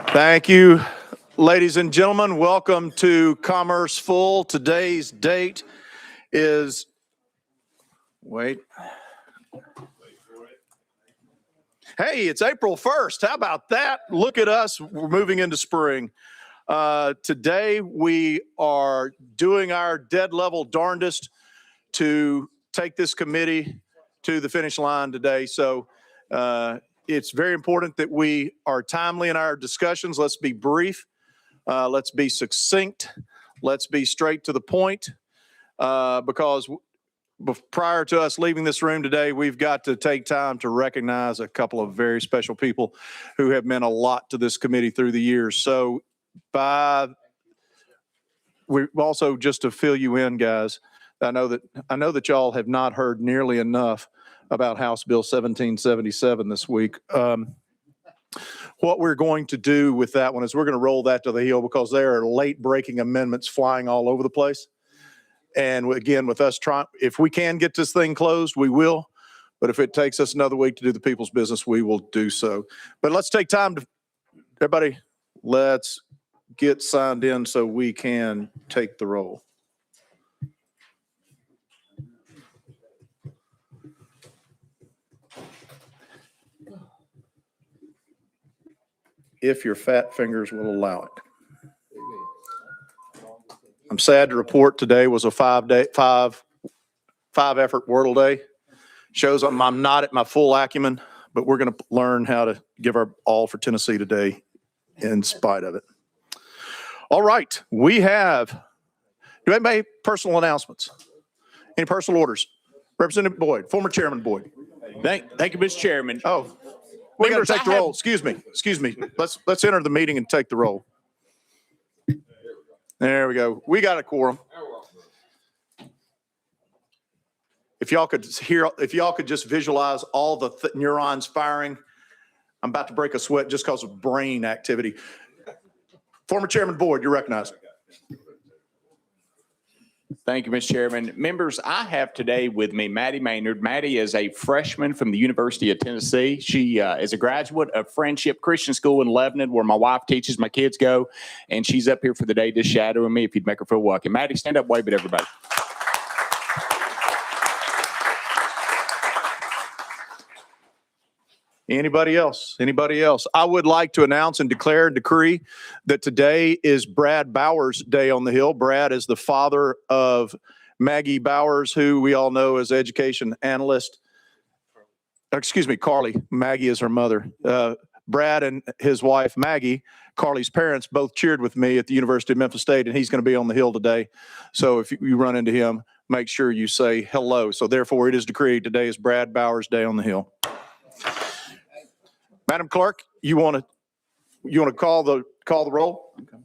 Thank you, ladies and gentlemen. Welcome to Commerce Full. Today's date is, hey, it's April 1st. How about that? Look at us. We're moving into spring. Today, we are doing our dead level darndest to take this committee to the finish line today. So it's very important that we are timely in our discussions. Let's be brief. Let's be succinct. Let's be straight to the point, because prior to us leaving this room today, we've got to take time to recognize a couple of very special people who have meant a lot to this committee through the years. So we also, just to fill you in, guys, I know that y'all have not heard nearly enough about House Bill 1777 this week. What we're going to do with that one is we're going to roll that to the hill, because there are late breaking amendments flying all over the place. And again, with us trying, if we can get this thing closed, we will. But if it takes us another week to do the people's business, we will do so. But let's take time to, everybody, let's get signed in so we can take the roll. If your fat fingers will allow it. I'm sad to report today was a five effort Wordle day. Shows I'm not at my full acumen, but we're going to learn how to give our all for Tennessee today in spite of it. All right, we have, do I make personal announcements? Any personal orders? Representative Boyd, former Chairman Boyd. Thank you, Mr. Chairman. Oh, we got to take the roll. Excuse me. Let's enter the meeting and take the roll. There we go. We got a quorum. If y'all could just visualize all the neurons firing. I'm about to break a sweat just because of brain activity. Former Chairman Boyd, you're recognized. Thank you, Mr. Chairman. Members, I have today with me Maddie Maynard. Maddie is a freshman from the University of Tennessee. She is a graduate of Friendship Christian School in Lebanon, where my wife teaches, my kids go, and she's up here for the day just shadowing me. If you'd make her feel welcome. Maddie, stand up, wave at everybody. Anybody else? Anybody else? I would like to announce and declare and decree that today is Brad Bowers Day on the Hill. Brad is the father of Maggie Bowers, who we all know as education analyst. Excuse me, Carly. Maggie is her mother. Brad and his wife, Maggie, Carly's parents, both cheered with me at the University of Memphis State, and he's going to be on the Hill today. So if you run into him, make sure you say hello. So therefore, it is decreed today is Brad Bowers Day on the Hill. Madam Clerk, you want to call the roll? Okay.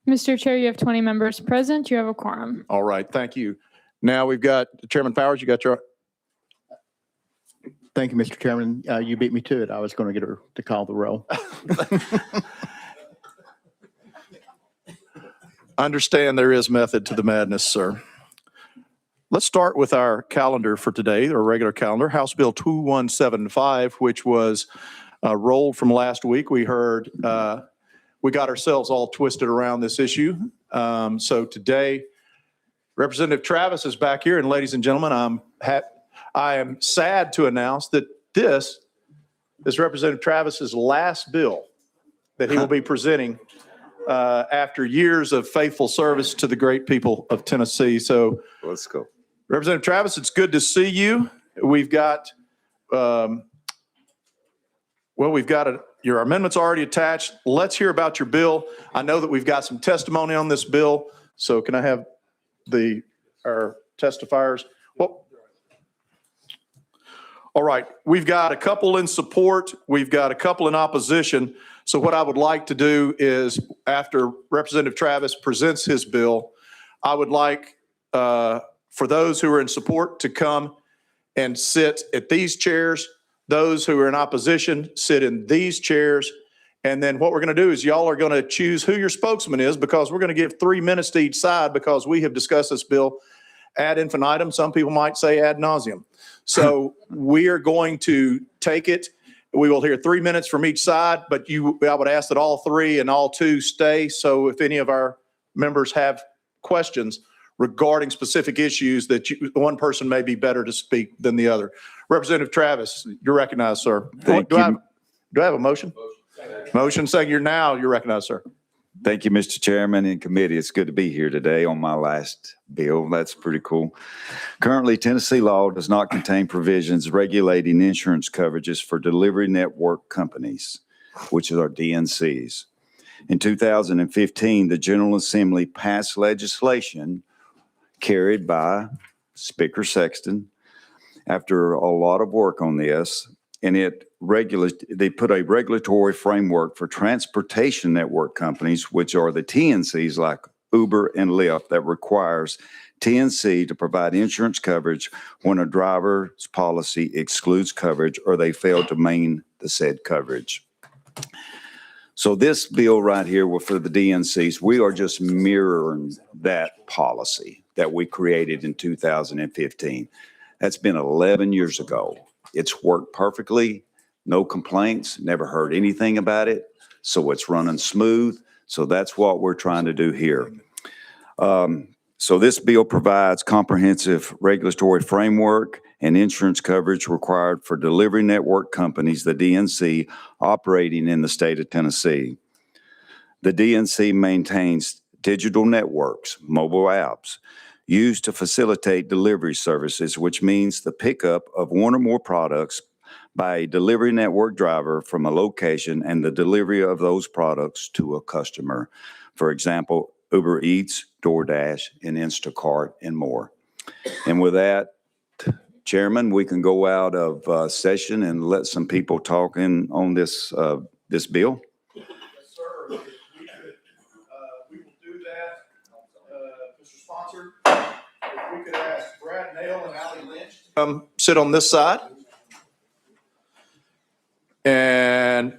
Mr. Chair, you have 20 members present. You have a quorum. All right, thank you. Now we've got Chairman Powers. You got your. Thank you, Mr. Chairman. You beat me to it. I was going to get her to call the roll. Understand there is method to the madness, sir. Let's start with our calendar for today, our regular calendar, House Bill 2175, which was rolled from last week. We heard, we got ourselves all twisted around this issue. So today, Representative Travis is back here, and ladies and gentlemen, I am sad to announce that this is Representative Travis's last bill that he will be presenting after years of faithful service to the great people of Tennessee. So let's go. Representative Travis, it's good to see you. We've got, your amendment's already attached. Let's hear about your bill. I know that we've got some testimony on this bill. So can I have our testifiers? Well, all right. We've got a couple in support. We've got a couple in opposition. So what I would like to do is, after Representative Travis presents his bill, I would like for those who are in support to come and sit at these chairs. Those who are in opposition sit in these chairs. And then what we're going to do is y'all are going to choose who your spokesman is, because we're going to give 3 minutes to each side, because we have discussed this bill ad infinitum. Some people might say ad nauseum. So we are going to take it. We will hear 3 minutes from each side, but I would ask that all three and all two stay. So if any of our members have questions regarding specific issues that one person may be better to speak than the other. Representative Travis, you're recognized, sir. Thank Do you. I have a motion? Motion saying you're recognized, sir. Thank you, Mr. Chairman and committee. It's good to be here today on my last bill. That's pretty cool. Currently, Tennessee law does not contain provisions regulating insurance coverages for delivery network companies, which are DNCs. In 2015, the General Assembly passed legislation carried by Speaker Sexton after a lot of work on this, and they put a regulatory framework for transportation network companies, which are the TNCs like Uber and Lyft, that requires TNC to provide insurance coverage when a driver's policy excludes coverage or they fail to maintain the said coverage. So this bill right here for the DNCs, we are just mirroring that policy that we created in 2015. That's been 11 years ago. It's worked perfectly, no complaints, never heard anything about it. So it's running smooth. So that's what we're trying to do here. So this bill provides comprehensive regulatory framework and insurance coverage required for delivery network companies, the DNC, operating in the state of Tennessee. The DNC maintains digital networks, mobile apps, used to facilitate delivery services, which means the pickup of one or more products by a delivery network driver from a location and the delivery of those products to a customer. For example, Uber Eats, DoorDash, and Instacart, and more. And with that, Chairman, we can go out of session and let some people talk in on this bill. Yes, sir. If we could, we will do that. Mr. Sponsor, if we could ask Brad Nail and Allie Lynch to come sit on this side. And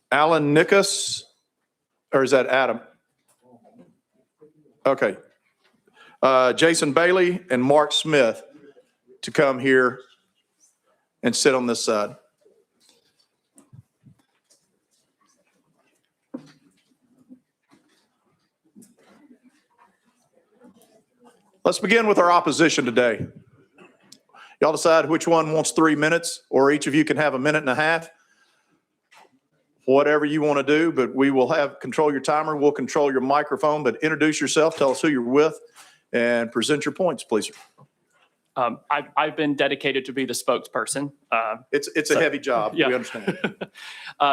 Alan Nickus, or is that Adam? Okay. Jason Bailey and Mark Smith to come here and sit on this side. Let's begin with our opposition today. Y'all decide which one wants 3 minutes, or each of you can have a minute and a half. Whatever you want to do, but we will control your timer. We'll control your microphone, but introduce yourself, tell us who you're with, and present your points, please. I've been dedicated to be the spokesperson. It's a heavy job. Yeah. We understand.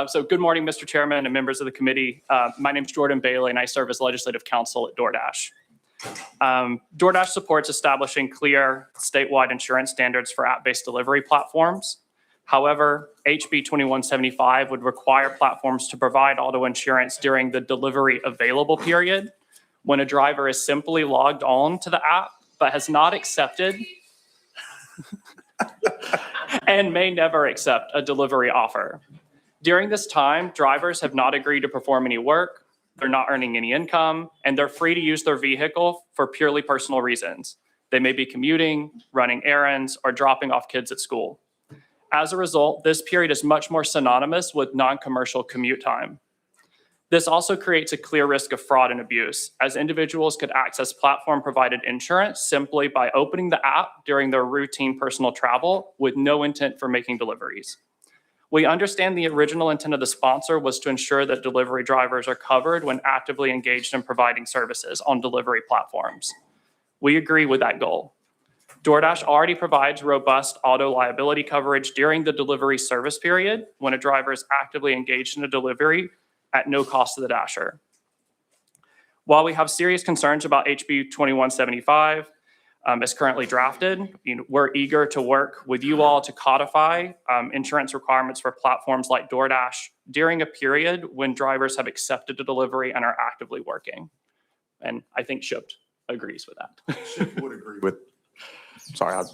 So good morning, Mr. Chairman and members of the committee. My name is Jordan Bailey, and I serve as legislative counsel at DoorDash. DoorDash supports establishing clear statewide insurance standards for app-based delivery platforms. However, HB 2175 would require platforms to provide auto insurance during the delivery available period when a driver is simply logged on to the app but has not accepted and may never accept a delivery offer. During this time, drivers have not agreed to perform any work, they're not earning any income, and they're free to use their vehicle for purely personal reasons. They may be commuting, running errands, or dropping off kids at school. As a result, this period is much more synonymous with non-commercial commute time. This also creates a clear risk of fraud and abuse, as individuals could access platform-provided insurance simply by opening the app during their routine personal travel with no intent for making deliveries. We understand the original intent of the sponsor was to ensure that delivery drivers are covered when actively engaged in providing services on delivery platforms. We agree with that goal. DoorDash already provides robust auto liability coverage during the delivery service period when a driver is actively engaged in a delivery at no cost to the dasher. While we have serious concerns about HB 2175 as currently drafted, we're eager to work with you all to codify insurance requirements for platforms like DoorDash during a period when drivers have accepted a delivery and are actively working. And I think Shipped agrees with that. Chip would agree with. Sorry,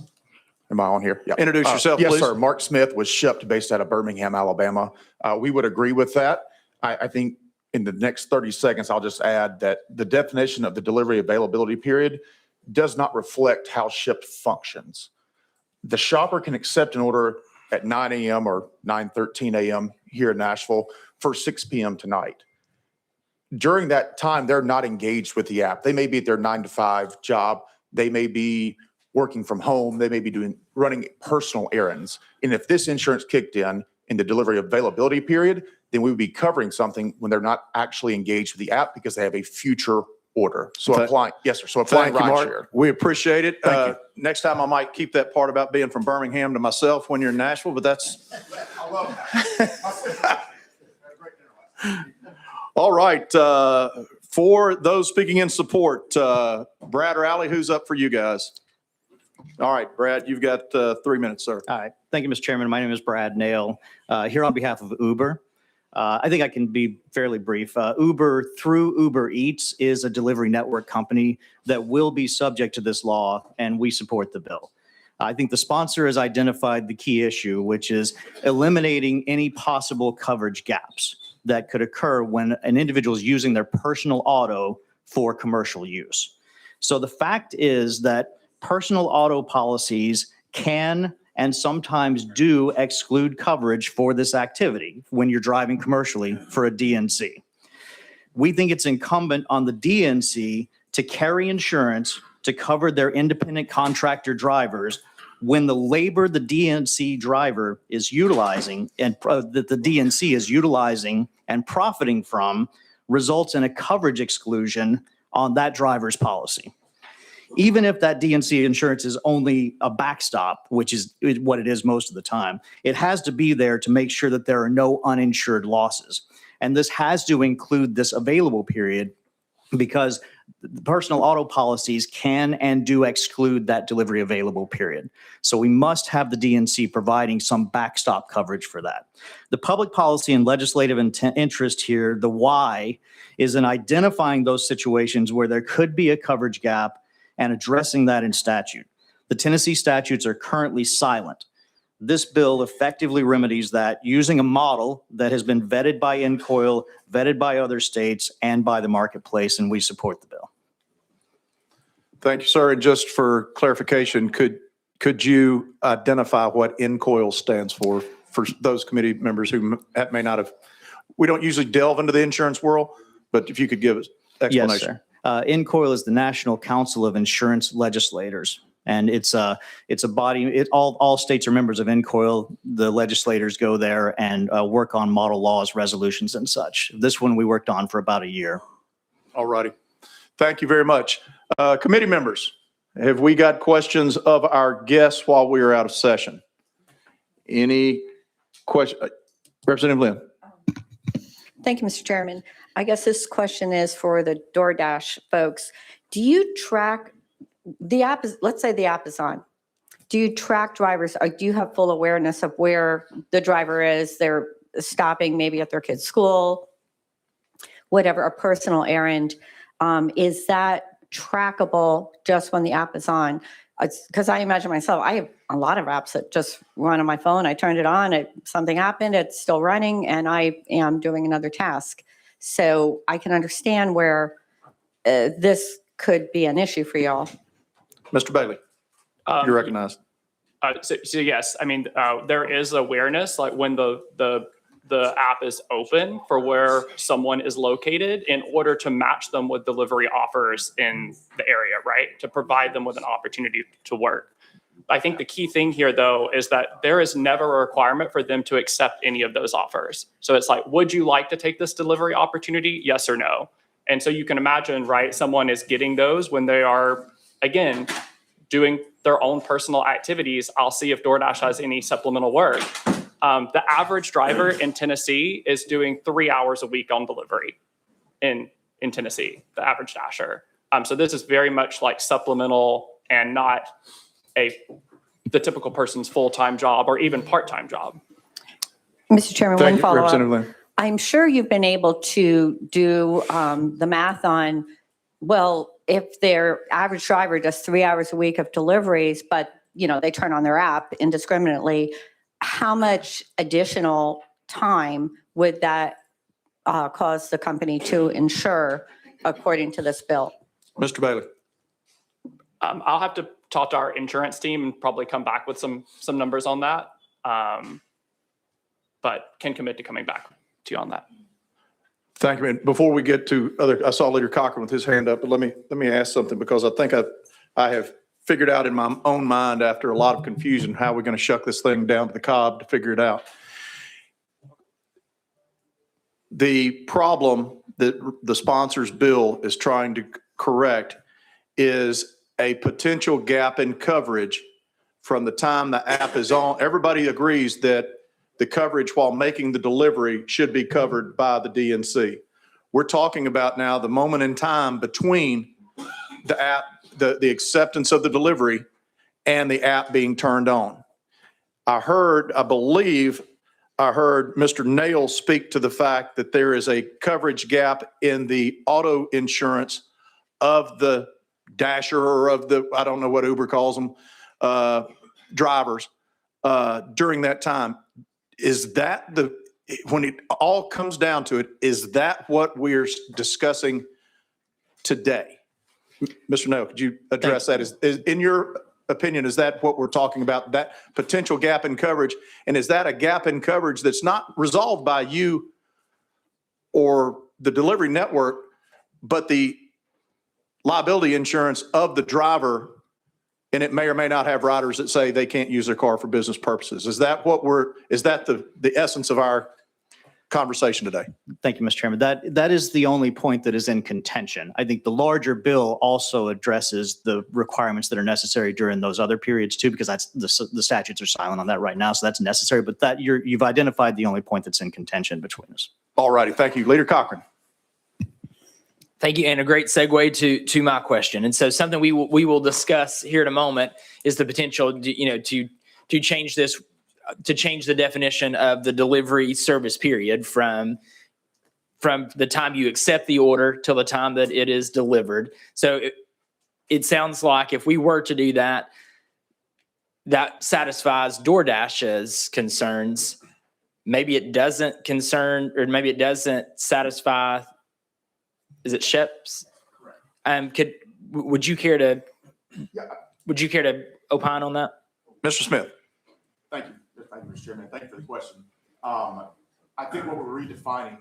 am I on here? Yeah. Introduce yourself, yes, please. sir. Mark Smith was shipped based out of Birmingham, Alabama. We would agree with that. I think in the next 30 seconds, I'll just add that the definition of the delivery availability period does not reflect how Shipped functions. the shopper can accept an order at 9 a.m. or 9:13 a.m. here in Nashville for 6 p.m. tonight. During that time, they're not engaged with the app. They may be at their 9 to 5 job. They may be working from home. They may be running personal errands. And if this insurance kicked in the delivery availability period, then we would be covering something when they're not actually engaged with the app because they have a future order. So Okay. applying, yes, sir. So applying Thank you, ride Mark. share. We appreciate it. Thank you. Next time I might keep that part about being from Birmingham to myself when you're in Nashville, but that's. All right. For those speaking in support, Brad or Ally, who's up for you guys? All right, Brad, you've got 3 minutes, sir. All right. Thank you, Mr. Chairman. My name is Brad Nail, here on behalf of Uber. I think I can be fairly brief. Uber, through Uber Eats, is a delivery network company that will be subject to this law, and we support the bill. I think the sponsor has identified the key issue, which is eliminating any possible coverage gaps that could occur when an individual is using their personal auto for commercial use. So the fact is that personal auto policies can and sometimes do exclude coverage for this activity when you're driving commercially for a DNC. We think it's incumbent on the DNC to carry insurance to cover their independent contractor drivers when the labor the DNC driver is utilizing and that the DNC is utilizing and profiting from results in a coverage exclusion on that driver's policy. Even if that DNC insurance is only a backstop, which is what it is most of the time, it has to be there to make sure that there are no uninsured losses. And this has to include this available period because the personal auto policies can and do exclude that delivery available period. So we must have the DNC providing some backstop coverage for that. The public policy and legislative interest here, the why, is in identifying those situations where there could be a coverage gap and addressing that in statute. The Tennessee statutes are currently silent. This bill effectively remedies that using a model that has been vetted by NCOIL, vetted by other states, and by the marketplace, and we support the bill. Thank you, sir. And just for clarification, could you identify what NCOIL stands for those committee members who may not have, we don't usually delve into the insurance world, but if you could give us explanation. Yes, sir. NCOIL is the National Council of Insurance Legislators, and it's a body. All states are members of NCOIL. The legislators go there and work on model laws, resolutions, and such. This one we worked on for about a year. All righty. Thank you very much. Committee members, have we got questions of our guests while we are out of session? Any question? Representative Lynn. Thank you, Mr. Chairman. I guess this question is for the DoorDash folks. Do you track the app? Let's say the app is on. Do you track drivers? Or do you have full awareness of where the driver is? They're stopping maybe at their kid's school, whatever, a personal errand. Is that trackable just when the app is on? Because I imagine myself, I have a lot of apps that just run on my phone. I turned it on, something happened, it's still running, and I am doing another task. So I can understand where this could be an issue for y'all. Mr. Bailey, you're recognized. So yes, I mean, there is awareness, like when the app is open for where someone is located in order to match them with delivery offers in the area, right? To provide them with an opportunity to work. I think the key thing here, though, is that there is never a requirement for them to accept any of those offers. So it's like, would you like to take this delivery opportunity? Yes or no? And so you can imagine, right, someone is getting those when they are, again, doing their own personal activities. I'll see if DoorDash has any supplemental work. The average driver in Tennessee is doing 3 hours a week on delivery in Tennessee, the average dasher. So this is very much like supplemental and not the typical person's full-time job or even part-time job. Mr. Chairman, Thank one you, follow-up. Representative Lynn. I'm sure you've been able to do the math on, well, if their average driver does 3 hours a week of deliveries, but they turn on their app indiscriminately, how much additional time would that cause the company to insure according to this bill? Mr. Bailey. I'll have to talk to our insurance team and probably come back with some numbers on that. But can commit to coming back to you on that. Thank you. And before we get to I saw Leader Cochran with his hand up, but let me ask something, because I think I have figured out in my own mind, after a lot of confusion, how we're going to shuck this thing down to the cob to figure it out. The problem that the sponsor's bill is trying to correct is a potential gap in coverage from the time the app is on. Everybody agrees that the coverage while making the delivery should be covered by the DNC. We're talking about now the moment in time between the app, the acceptance of the delivery and the app being turned on. I believe I heard Mr. Nail speak to the fact that there is a coverage gap in the auto insurance of the dasher or of the, I don't know what Uber calls them, drivers during that time. Is that when it all comes down to it, is that what we're discussing today? Mr. Nail, could you address that? Is in your opinion, is that what we're talking about, that potential gap in coverage? And is that a gap in coverage that's not resolved by you or the delivery network, but the liability insurance of the driver, and it may or may not have riders that say they can't use their car for business purposes? Is that the essence of our conversation today? Thank you, Mr. Chairman. That is the only point that is in contention. I think the larger bill also addresses the requirements that are necessary during those other periods too, because that's the statutes are silent on that right now, so that's necessary. But that you've identified the only point that's in contention between us. All righty, thank you, Leader Cochran. Thank you, and a great segue to my question. And so something we will discuss here in a moment is the potential, to change this, to change the definition of the delivery service period from the time you accept the order till the time that it is delivered. So it sounds like if we were to do that, that satisfies DoorDash's concerns. Maybe it doesn't concern, or maybe it doesn't satisfy. Is it Shep's? Would you care to opine on that? Mr. Smith. Thank you. Thank you, Mr. Chairman. Thank you for the question. I think what we're redefining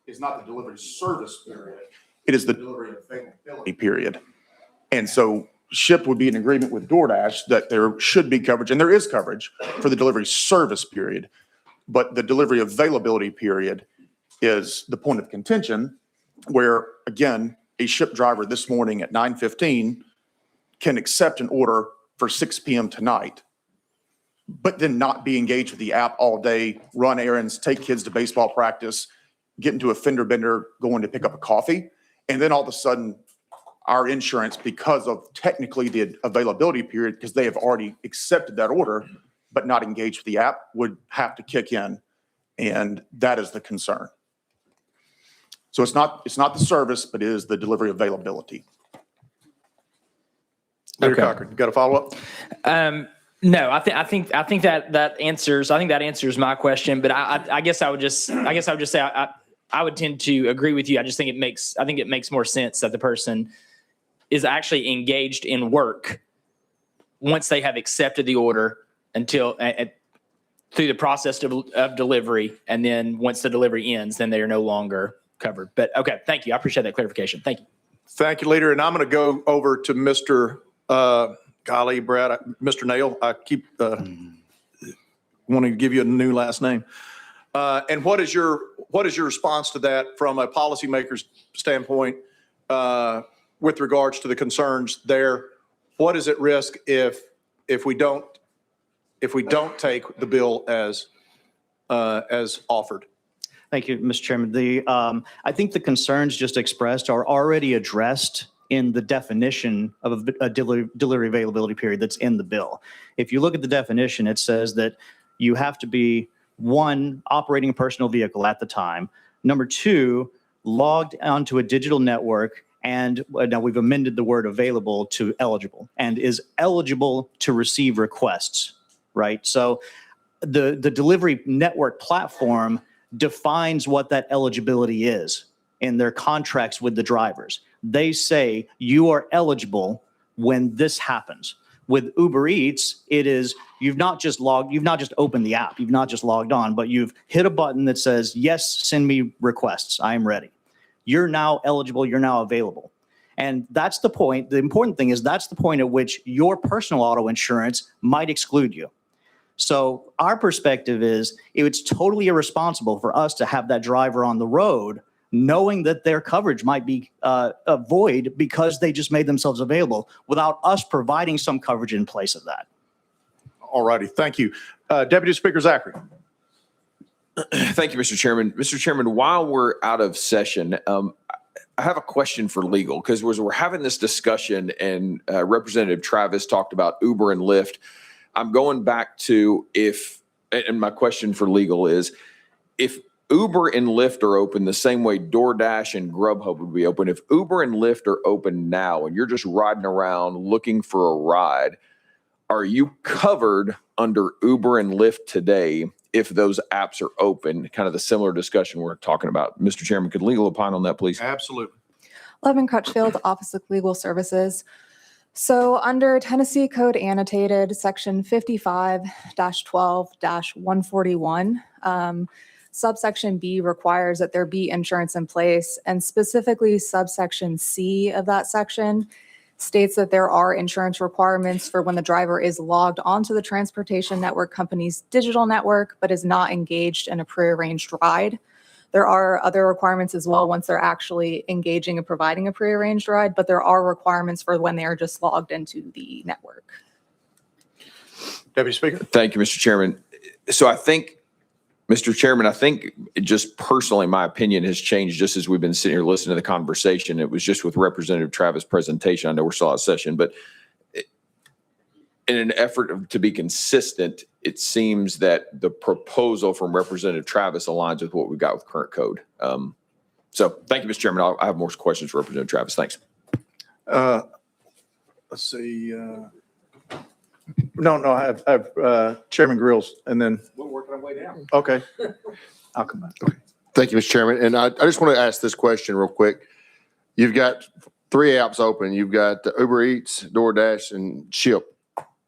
is not the delivery service period. It is the delivery availability period. And so SHIP would be in agreement with DoorDash that there should be coverage, and there is coverage for the delivery service period. But the delivery availability period is the point of contention where, again, a SHIP driver this morning at 9:15 can accept an order for 6 p.m. tonight, but then not be engaged with the app all day, run errands, take kids to baseball practice, get into a fender bender, going to pick up a coffee. And then all of a sudden, our insurance, because of technically the availability period, because they have already accepted that order, but not engaged with the app, would have to kick in. And that is the concern. So it's not the service, but it is the delivery availability. Leader Cochran, you got a follow-up? No, I think that answers my question. But I guess I would just say I would tend to agree with you. I think it makes more sense that the person is actually engaged in work once they have accepted the order until through the process of delivery, and then once the delivery ends, then they are no longer covered. But okay, thank you. I appreciate that clarification. Thank you. Thank you, Leader. And I'm going to go over to Mr. Mr. Nail. I keep wanting to give you a new last name. And what is your response to that from a policymaker's standpoint with regards to the concerns there? What is at risk if we don't take the bill as offered? Thank you, Mr. Chairman. I think the concerns just expressed are already addressed in the definition of a delivery availability period that's in the bill. If you look at the definition, it says that you have to be, 1, operating a personal vehicle at the time. Number 2, logged onto a digital network, and now we've amended the word available to eligible, and is eligible to receive requests, right? So the delivery network platform defines what that eligibility is in their contracts with the drivers. They say you are eligible when this happens. With Uber Eats, it is you've not just opened the app, you've not just logged on, but you've hit a button that says, yes, send me requests, I am ready. You're now eligible, you're now available. And that's the point. The important thing is that's the point at which your personal auto insurance might exclude you. So our perspective is it's totally irresponsible for us to have that driver on the road knowing that their coverage might be void because they just made themselves available without us providing some coverage in place of that. All righty, thank you. Deputy Speaker Zachary. Thank you, Mr. Chairman. Mr. Chairman, while we're out of session, I have a question for legal because we're having this discussion and Representative Travis talked about Uber and Lyft. I'm going back to and my question for legal is, if Uber and Lyft are open the same way DoorDash and Grubhub would be open, if Uber and Lyft are open now and you're just riding around looking for a ride, are you covered under Uber and Lyft today if those apps are open? Kind of the similar discussion we're talking about. Mr. Chairman, could legal opine on that, please? Absolutely. Levin Crutchfield, Office of Legal Services. So under Tennessee Code Annotated, Section 55-12-141, subsection B requires that there be insurance in place, and specifically subsection C of that section states that there are insurance requirements for when the driver is logged onto the transportation network company's digital network, but is not engaged in a prearranged ride. There are other requirements as well once they're actually engaging and providing a prearranged ride, but there are requirements for when they are just logged into the network. Deputy Speaker. Thank you, Mr. Chairman. So Mr. Chairman, I think just personally, my opinion has changed just as we've been sitting here listening to the conversation. It was just with Representative Travis' presentation. I know we're still out of session, but in an effort to be consistent, it seems that the proposal from Representative Travis aligns with what we've got with current code. So thank you, Mr. Chairman. I have more questions for Representative Travis. Thanks. Let's see. No, I have Chairman Grills, and then. We're working our way down. Okay. I'll come back. Okay. Thank you, Mr. Chairman. And I just want to ask this question real quick. You've got 3 apps open. You've got Uber Eats, DoorDash, and Ship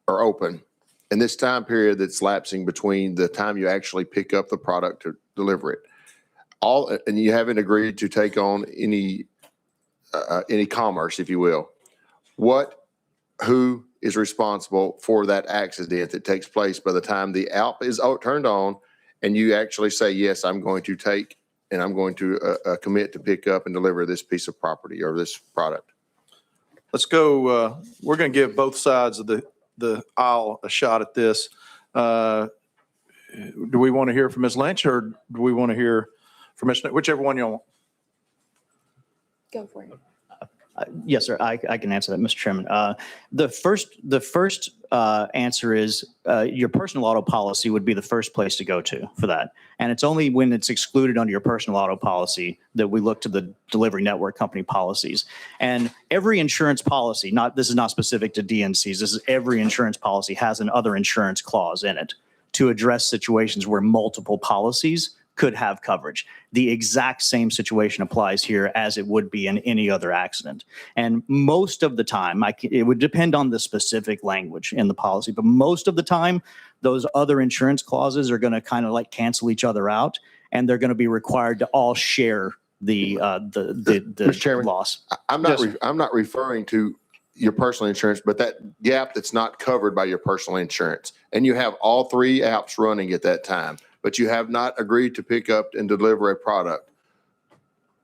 are open. And this time period that's lapsing between the time you actually pick up the product to deliver it, and you haven't agreed to take on any commerce, if you will. Who is responsible for that accident that takes place by the time the app is turned on and you actually say, yes, I'm going to take and I'm going to commit to pick up and deliver this piece of property or this product? Let's go. We're going to give both sides of the aisle a shot at this. Do we want to hear from Ms. Lynch or do we want to hear from Ms. Whichever one you want? Go for it. Yes, sir. I can answer that, Mr. Chairman. The first answer is your personal auto policy would be the first place to go to for that. And it's only when it's excluded under your personal auto policy that we look to the delivery network company policies. And every insurance policy, this is not specific to DNCs, this is every insurance policy has an other insurance clause in it to address situations where multiple policies could have coverage. The exact same situation applies here as it would be in any other accident. And most of the time, it would depend on the specific language in the policy, but most of the time, those other insurance clauses are going to kind of like cancel each other out, and they're going to be required to all share the Mr. Chairman, loss. I'm not referring to your personal insurance, but that gap that's not covered by your personal insurance. And you have all 3 apps running at that time, but you have not agreed to pick up and deliver a product.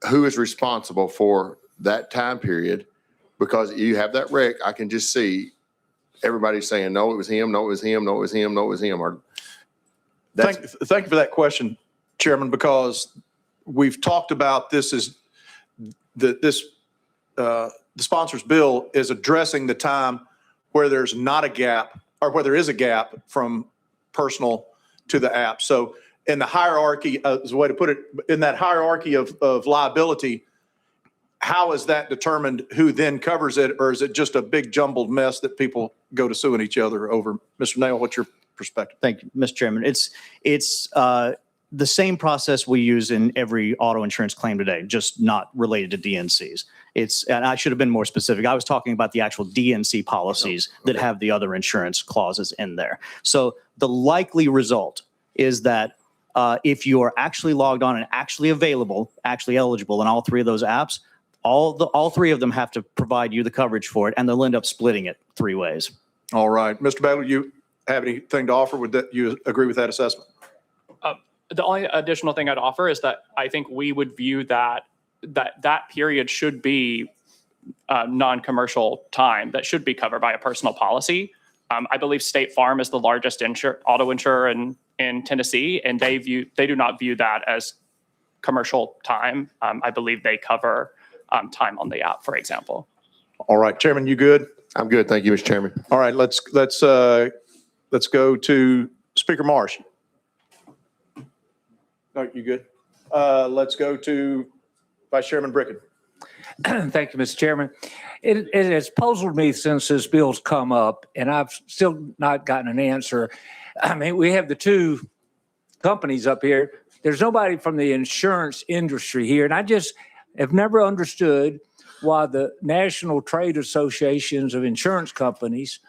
Who is responsible for that time period? Because you have that wreck, I can just see everybody saying, no, it was him, no, it was him, no, it was him, no, it was him. Thank you for that question, Chairman, because we've talked about this as the sponsor's bill is addressing the time where there's not a gap or where there is a gap from personal to the app. So in the hierarchy, is a way to put it, in that hierarchy of liability, how is that determined who then covers it? Or is it just a big jumbled mess that people go to suing each other over? Mr. Nail, what's your perspective? Thank you, Mr. Chairman. the same process we use in every auto insurance claim today, just not related to DNCs. And I should have been more specific. I was talking about the actual DNC policies that have the other insurance clauses in there. So the likely result is that if you are actually logged on and actually available, actually eligible in all three of those apps, all three of them have to provide you the coverage for it, and they'll end up splitting it 3 ways. All right. Mr. Baylor, you have anything to offer? Would that, you agree with that assessment? The only additional thing I'd offer is that I think we would view that period should be non-commercial time that should be covered by a personal policy. I believe State Farm is the largest auto insurer in Tennessee, and they do not view that as commercial time. I believe they cover time on the app, for example. All right, Chairman, you good? I'm good. Thank you, Mr. Chairman. All right, let's go to Speaker Marsh. No, you good? Let's go to Vice Chairman Bricken. Thank you, Mr. Chairman. It has puzzled me since this bill's come up, and I've still not gotten an answer. I mean, we have the two companies up here. There's nobody from the insurance industry here, and I just have never understood why the National Trade Associations of Insurance Companies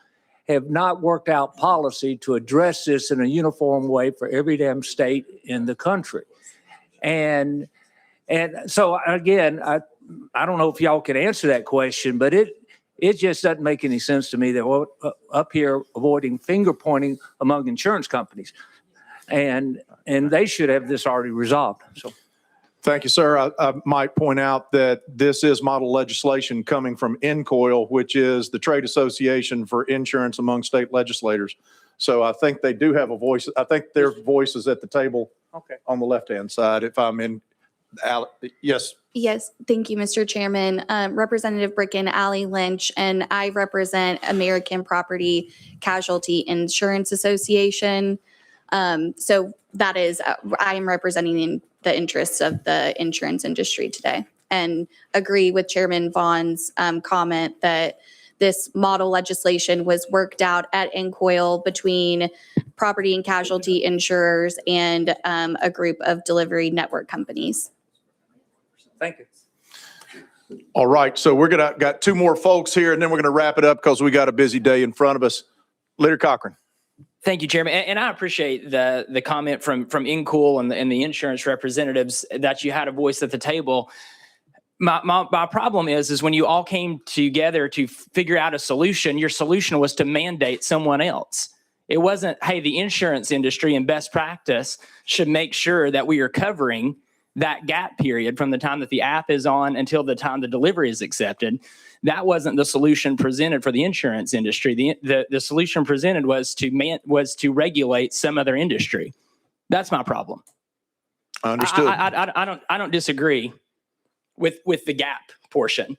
have not worked out policy to address this in a uniform way for every damn state in the country. And so again, I don't know if y'all can answer that question, but it just doesn't make any sense to me that we're up here avoiding finger pointing among insurance companies. And they should have this already resolved. So Thank you, sir. I might point out that this is model legislation coming from NCOIL, which is the trade association for insurance among state legislators. So I think they do have a voice. I think their voice is at the table on the left-hand side. If I'm in, yes. Yes, thank you, Mr. Chairman. Representative Bricken, Allie Lynch, and I represent American Property Casualty Insurance Association. So that is, I am representing the interests of the insurance industry today, and agree with Chairman Vaughn's comment that this model legislation was worked out at NCOIL between property and casualty insurers and a group of delivery network companies. thank you. All right. So we're got two more folks here, and then we're going to wrap it up because we got a busy day in front of us. Leader Cochran. Thank you, Chairman. And I appreciate the comment from NCOIL and the insurance representatives that you had a voice at the table. My problem is when you all came together to figure out a solution, your solution was to mandate someone else. It wasn't, hey, the insurance industry and best practice should make sure that we are covering that gap period from the time that the app is on until the time the delivery is accepted. That wasn't the solution presented for the insurance industry. The solution presented was to regulate some other industry. That's my problem. Understood. I don't disagree with the gap portion,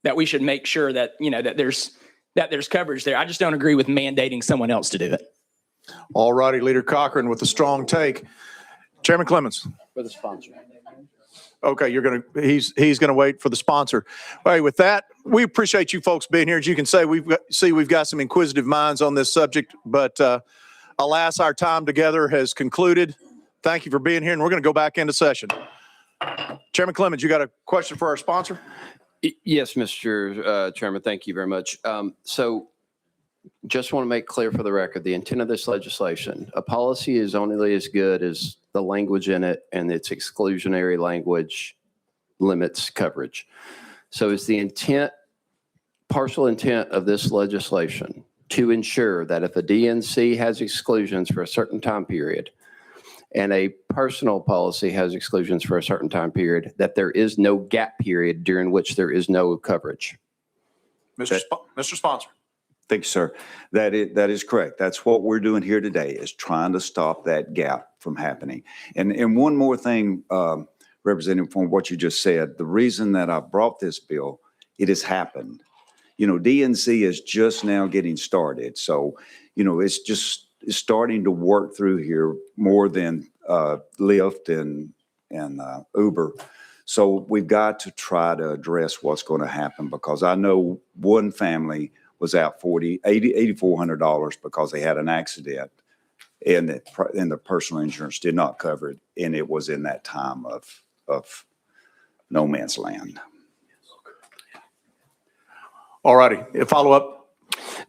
that we should make sure that that there's coverage there. I just don't agree with mandating someone else to do it. All righty, Leader Cochran with a strong take. Chairman Clemens. For the sponsor. Okay, he's gonna wait for the sponsor. All right, with that, we appreciate you folks being here. As you can say, we've got some inquisitive minds on this subject, but alas, our time together has concluded. Thank you for being here, and we're gonna go back into session. Chairman Clemens, you got a question for our sponsor? Yes, Mr. Chairman, thank you very much. So just want to make clear for the record, the intent of this legislation, a policy is only as good as the language in it, and its exclusionary language limits coverage. So is the partial intent of this legislation to ensure that if a DNC has exclusions for a certain time period and a personal policy has exclusions for a certain time period, that there is no gap period during which there is no coverage? Mr. Sponsor. Thank you, sir. That is correct. That's what we're doing here today, is trying to stop that gap from happening. And one more thing, Representative, from what you just said, the reason that I brought this bill, it has happened. DNC is just now getting started. So, it's starting to work through here more than Lyft and Uber. So we've got to try to address what's going to happen, because I know one family was out $8,400 because they had an accident and the personal insurance did not cover it, and it was in that time of no man's land. All righty. A follow-up?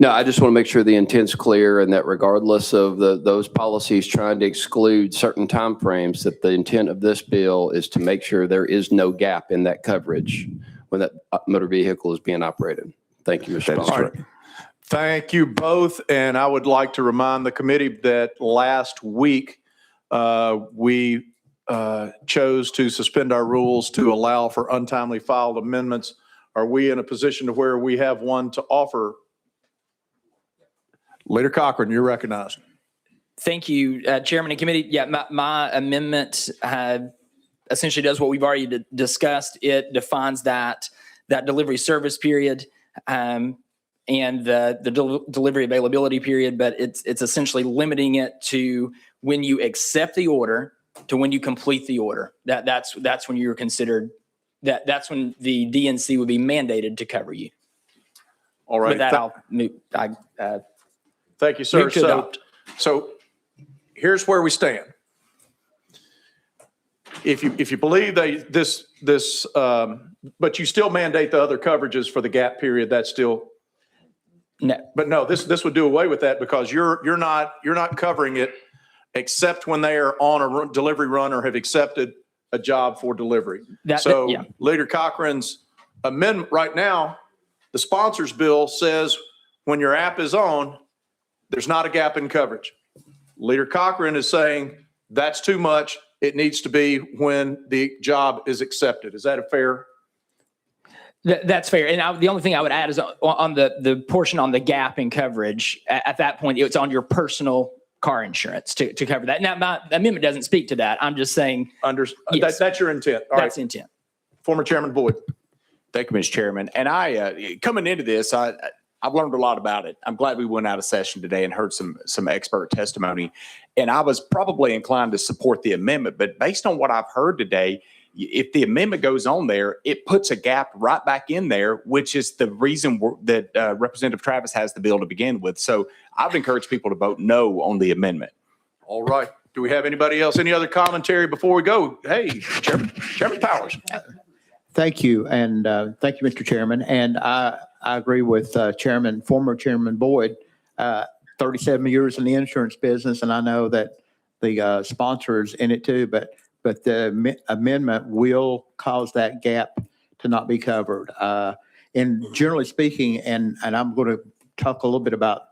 No, I just want to make sure the intent's clear and that regardless of those policies trying to exclude certain timeframes, that the intent of this bill is to make sure there is no gap in that coverage when that motor vehicle is being operated. Thank you, Mr. That is Sponsor. correct. Thank you both. And I would like to remind the committee that last week, we chose to suspend our rules to allow for untimely filed amendments. Are we in a position to where we have one to offer? Leader Cochran, you're recognized. Thank you, Chairman and Committee. Yeah, my amendment essentially does what we've already discussed. It defines that delivery service period and the delivery availability period, but it's essentially limiting it to when you accept the order to when you complete the order. That's when you're considered, that's when the DNC would be mandated to cover you. All right. With that, I'll move. Thank you, sir. Move to adopt. So here's where we stand. If you believe but you still mandate the other coverages for the gap period, that's still. No. But no, this would do away with that because you're not covering it except when they are on a delivery run or have accepted a job for delivery. Yeah. Leader Cochran's amendment right now, the sponsor's bill says when your app is on, there's not a gap in coverage. Leader Cochran is saying that's too much. It needs to be when the job is accepted. Is that a fair? That's fair. And the only thing I would add is on the portion on the gap in coverage, at that point, it's on your personal car insurance to cover that. Now, my amendment doesn't speak to that. I'm just saying. Yes. That's your intent. All That's right. intent. Former Chairman Boyd. Thank you, Mr. Chairman. And I, coming into this, I've learned a lot about it. I'm glad we went out of session today and heard some expert testimony. And I was probably inclined to support the amendment, but based on what I've heard today, if the amendment goes on there, it puts a gap right back in there, which is the reason that Representative Travis has the bill to begin with. So I've encouraged people to vote no on the amendment. All right. Do we have anybody else? Any other commentary before we go? Hey, Chairman Powers. Thank you. And thank you, Mr. Chairman. And I agree with former Chairman Boyd, 37 years in the insurance business. And I know that the sponsors in it too, but the amendment will cause that gap to not be covered. And generally speaking, and I'm going to talk a little bit about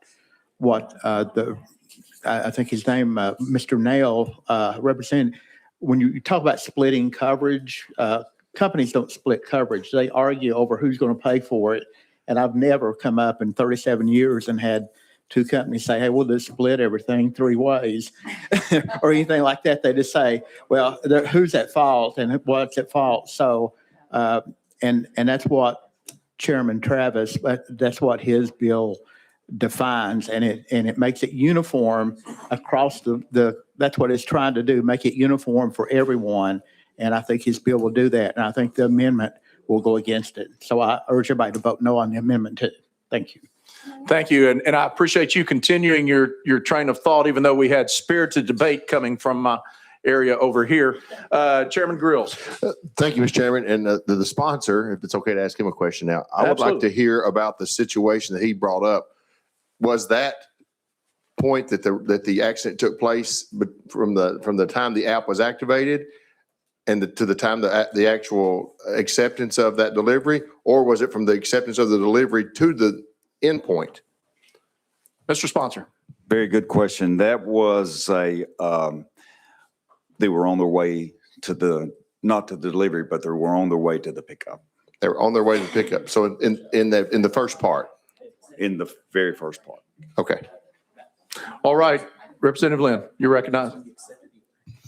what I think his name, Mr. Nail, represented. When you talk about splitting coverage, companies don't split coverage. They argue over who's going to pay for it. And I've never come up in 37 years and had two companies say, hey, we'll just split everything 3 ways or anything like that. They just say, well, who's at fault and what's at fault. So, and that's what Chairman Travis, that's what his bill defines, and it makes it uniform across that's what it's trying to do, make it uniform for everyone. And I think his bill will do that. And I think the amendment will go against it. So I urge everybody to vote no on the amendment too. Thank you. Thank you. And I appreciate you continuing your train of thought, even though we had spirited debate coming from my area over here. Chairman Grills. Thank you, Mr. Chairman. And the sponsor, if it's okay to ask him a question now, I would like to hear about the situation that he brought up. Was that point that the accident took place from the time the app was activated and to the time the actual acceptance of that delivery, or was it from the acceptance of the delivery to the end point? Mr. Sponsor. Very good question. That was they were on their way to not to the delivery, but they were on their way to the pickup. They were on their way to the pickup. So in the first part. In the very first part. Okay. All right. Representative Lynn, you're recognized.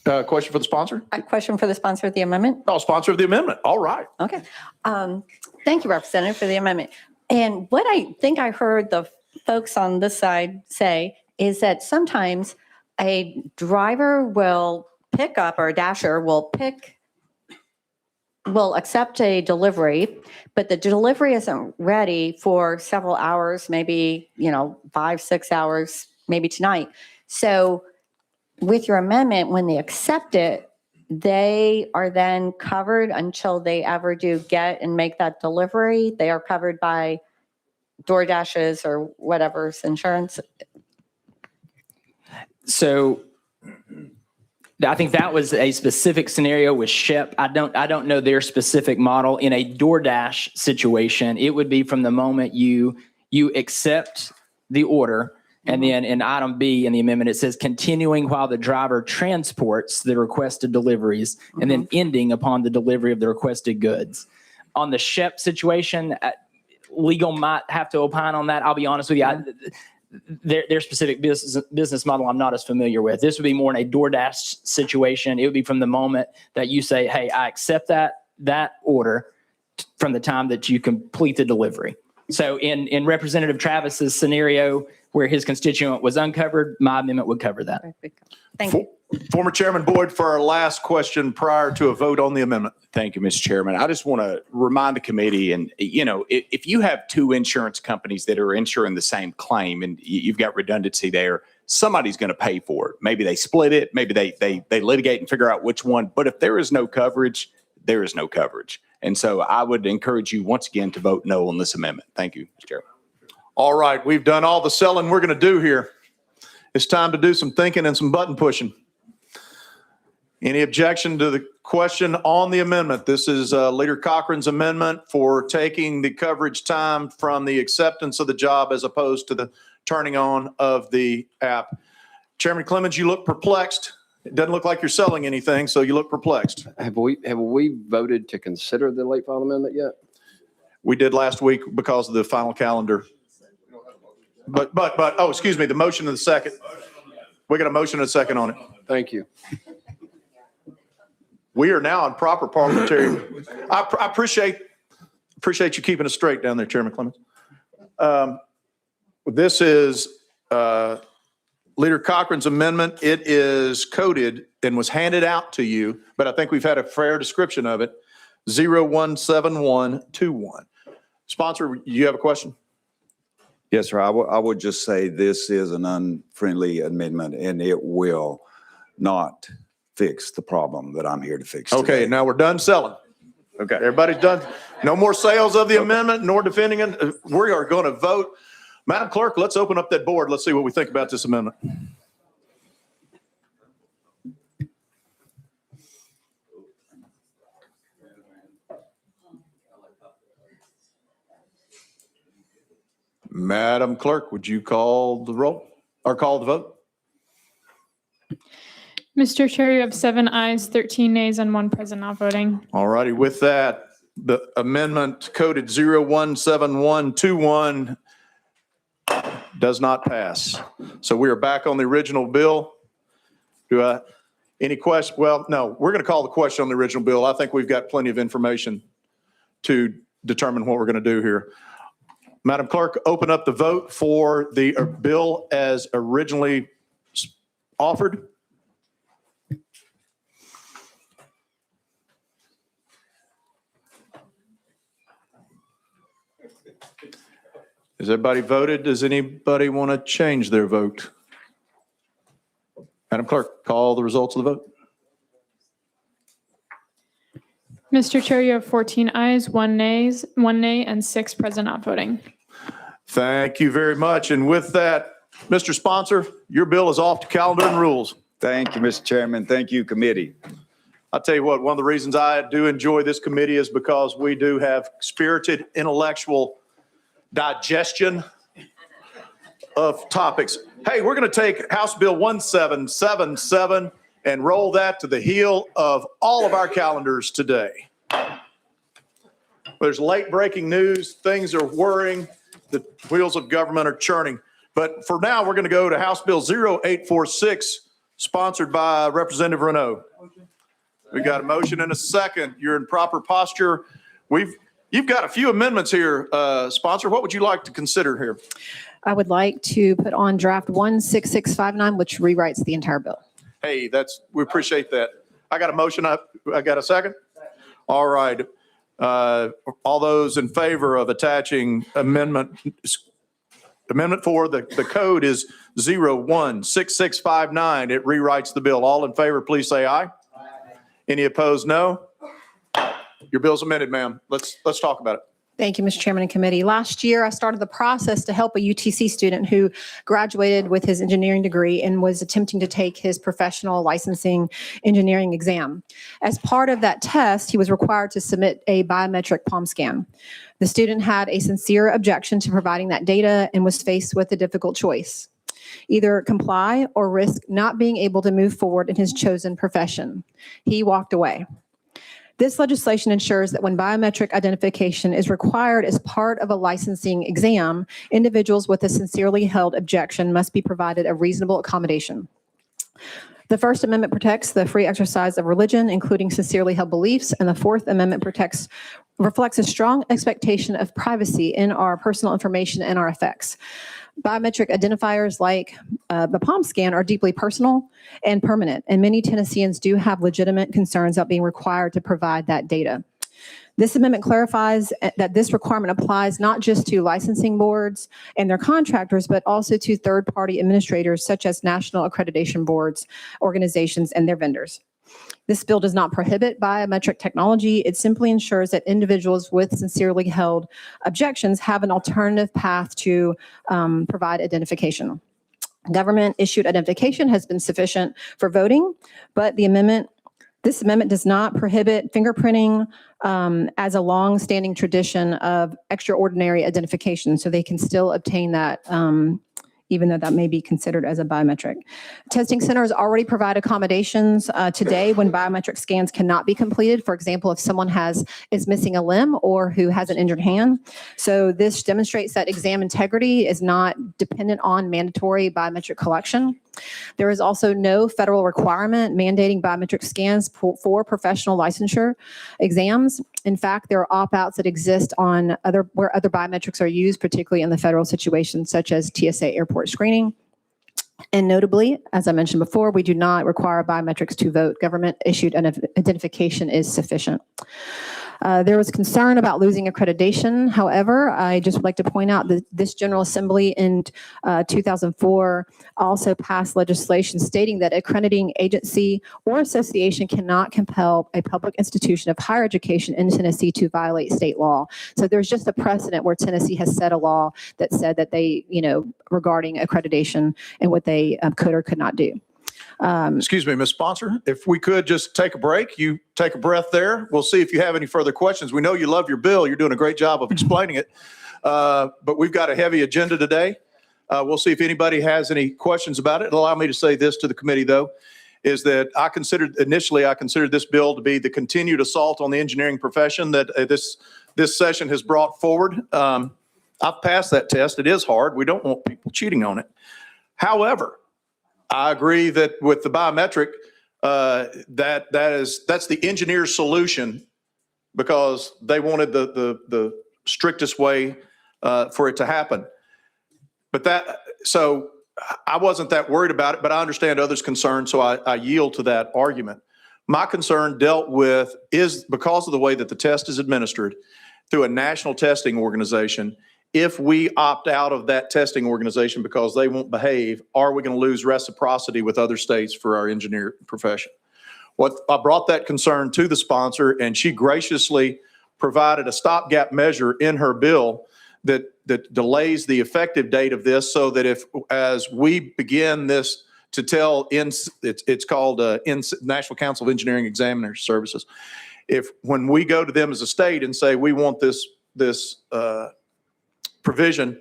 Question for the sponsor? A question for the sponsor of the amendment? Oh, sponsor of the amendment. All right. Okay. Thank you, Representative, for the amendment. And what I think I heard the folks on this side say is that sometimes a driver will pick up, or a dasher will accept a delivery, but the delivery isn't ready for several hours, maybe, 5, 6 hours, maybe tonight. So with your amendment, when they accept it, they are then covered until they ever do get and make that delivery. They are covered by DoorDash's or whatever's insurance. So I think that was a specific scenario with Shep. I don't know their specific model. In a DoorDash situation, it would be from the moment you accept the order. And then in item B in the amendment, it says continuing while the driver transports the requested deliveries and then ending upon the delivery of the requested goods. On the Shep situation, legal might have to opine on that. I'll be honest with you. Their specific business model I'm not as familiar with. This would be more in a DoorDash situation. It would be from the moment that you say, hey, I accept that order from the time that you complete the delivery. So in Representative Travis's scenario, where his constituent was uncovered, my amendment would cover that. Thank you. Former Chairman Boyd, for our last question prior to a vote on the amendment. Thank you, Mr. Chairman. I just want to remind the committee, and if you have two insurance companies that are insuring the same claim and you've got redundancy there, somebody's going to pay for it. Maybe they split it, maybe they litigate and figure out which one. But if there is no coverage, there is no coverage. And so I would encourage you once again to vote no on this amendment. Thank you, Mr. Chairman. All right, we've done all the selling we're going to do here. It's time to do some thinking and some button pushing. Any objection to the question on the amendment? This is Leader Cochran's amendment for taking the coverage time from the acceptance of the job as opposed to the turning on of the app. Chairman Clemens, you look perplexed. It doesn't look like you're selling anything, so you look perplexed. Have we voted to consider the late file amendment yet? We did last week because of the final calendar. But, oh, excuse me, the motion and the second. We got a motion and a second on it. Thank you. We are now on proper parliamentary. I appreciate you keeping us straight down there, Chairman Clemens. This is Leader Cochran's amendment. It is coded and was handed out to you, but I think we've had a fair description of it. 017121. Sponsor, you have a question? Yes, sir. I would just say this is an unfriendly amendment and it will not fix the problem that I'm here to fix today. Okay, now we're done selling. Okay, everybody's done. No more sales of the amendment nor defending it. We are going to vote. Madam Clerk, let's open up that board. Let's see what we think about this amendment. Madam Clerk, would you call the roll or call the vote? Mr. Chair, you have 7 ayes, 13 nays, and 1 present not voting. All righty. With that, the amendment coded 017121 does not pass. So we are back on the original bill. Any question? Well, no, we're going to call the question on the original bill. I think we've got plenty of information to determine what we're going to do here. Madam Clerk, open up the vote for the bill as originally offered. Has everybody voted? Does anybody want to change their vote? Madam Clerk, call the results of the vote. Mr. Chair, you have 14 ayes, 1 nay, and 6 present not voting. Thank you very much. And with that, Mr. Sponsor, your bill is off to calendar and rules. Thank you, Mr. Chairman. Thank you, committee. I'll tell you what, one of the reasons I do enjoy this committee is because we do have spirited intellectual digestion of topics. Hey, we're going to take House Bill 1777 and roll that to the heel of all of our calendars today. There's late breaking news. Things are whirring. The wheels of government are churning. But for now, we're going to go to House Bill 0846, sponsored by Representative Renaud. We got a motion and a second. You're in proper posture. You've got a few amendments here, sponsor. What would you like to consider here? I would like to put on draft 16659, which rewrites the entire bill. Hey, we appreciate that. I got a motion. I got a second. All right. All those in favor of attaching amendment Amendment 4, the code is 016659. It rewrites the bill. All in favor, please say aye. Any opposed, no. Your bill's amended, ma'am. Let's talk about it. Thank you, Mr. Chairman and committee. Last year, I started the process to help a UTC student who graduated with his engineering degree and was attempting to take his professional licensing engineering exam. As part of that test, he was required to submit a biometric palm scan. The student had a sincere objection to providing that data and was faced with a difficult choice: either comply or risk not being able to move forward in his chosen profession. He walked away. This legislation ensures that when biometric identification is required as part of a licensing exam, individuals with a sincerely held objection must be provided a reasonable accommodation. The First Amendment protects the free exercise of religion, including sincerely held beliefs, and the Fourth Amendment reflects a strong expectation of privacy in our personal information and our effects. Biometric identifiers like the palm scan are deeply personal and permanent, and many Tennesseans do have legitimate concerns about being required to provide that data. This amendment clarifies that this requirement applies not just to licensing boards and their contractors, but also to third-party administrators such as national accreditation boards, organizations, and their vendors. This bill does not prohibit biometric technology. It simply ensures that individuals with sincerely held objections have an alternative path to provide identification. Government-issued identification has been sufficient for voting, but this amendment does not prohibit fingerprinting as a long-standing tradition of extraordinary identification, so they can still obtain that even though that may be considered as a biometric. Testing centers already provide accommodations today when biometric scans cannot be completed. For example, if someone is missing a limb or who has an injured hand. So this demonstrates that exam integrity is not dependent on mandatory biometric collection. There is also no federal requirement mandating biometric scans for professional licensure exams. In fact, there are opt-outs that exist on where other biometrics are used, particularly in the federal situation, such as TSA airport screening. And notably, as I mentioned before, we do not require biometrics to vote. Government-issued identification is sufficient. There was concern about losing accreditation. However, I just would like to point out that this General Assembly in 2004 also passed legislation stating that accrediting agency or association cannot compel a public institution of higher education in Tennessee to violate state law. So there's just a precedent where Tennessee has set a law that said that they, regarding accreditation and what they could or could not do. Excuse me, Ms. Sponsor, if we could just take a break, you take a breath there. We'll see if you have any further questions. We know you love your bill. You're doing a great job of explaining it. But we've got a heavy agenda today. We'll see if anybody has any questions about it. Allow me to say this to the committee, though, is that initially I considered this bill to be the continued assault on the engineering profession that this session has brought forward. I've passed that test. It is hard. We don't want people cheating on it. However, I agree that with the biometric, that's the engineer's solution because they wanted the strictest way for it to happen. So I wasn't that worried about it, but I understand others' concerns, so I yield to that argument. My concern dealt with is because of the way that the test is administered through a national testing organization. If we opt out of that testing organization because they won't behave, are we going to lose reciprocity with other states for our engineer profession? I brought that concern to the sponsor, and she graciously provided a stopgap measure in her bill that delays the effective date of this so that as we begin this to tell, it's called National Council of Engineering Examiner Services. When we go to them as a state and say we want this provision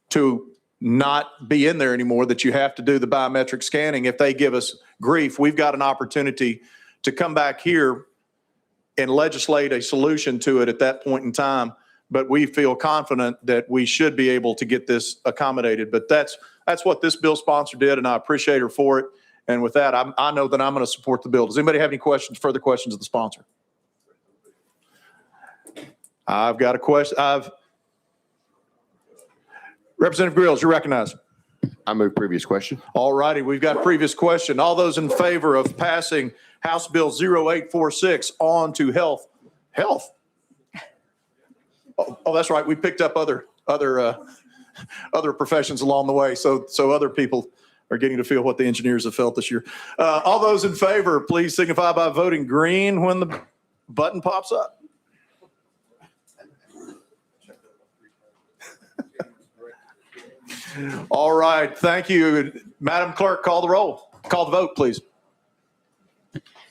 to not be in there anymore, that you have to do the biometric scanning. If they give us grief, we've got an opportunity to come back here and legislate a solution to it at that point in time. But we feel confident that we should be able to get this accommodated. But that's what this bill sponsor did, and I appreciate her for it. And with that, I know that I'm going to support the bill. Does anybody have any further questions of the sponsor? I've got a question. Representative Grills, you're recognized. I move previous question. All righty, we've got previous question. All those in favor of passing House Bill 0846 on to health. Oh, that's right. We picked up other other professions along the way. So other people are getting to feel what the engineers have felt this year. All those in favor, please signify by voting green when the button pops up. All right, thank you. Madam Clerk, call the roll. Call the vote, please.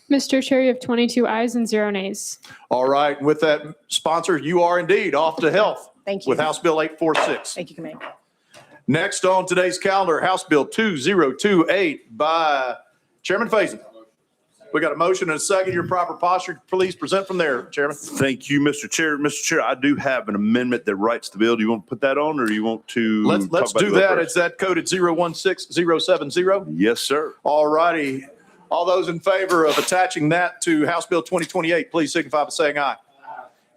Mr. Chair, you have 22 ayes and 0 nays. All right, with that sponsor, you are indeed off to health Thank you. with House Bill 846. Thank you, Committee. Next on today's calendar, House Bill 2028 by Chairman Faison. We got a motion and a second. Your proper posture. Please present from there, Chairman. Thank you, Mr. Chair. Mr. Chair, I do have an amendment that writes the bill. Do you want to put that on or do you want to? Let's talk about do the bill that. first? Is that coded 016070? Yes, sir. All righty. All those in favor of attaching that to House Bill 2028, please signify by saying aye.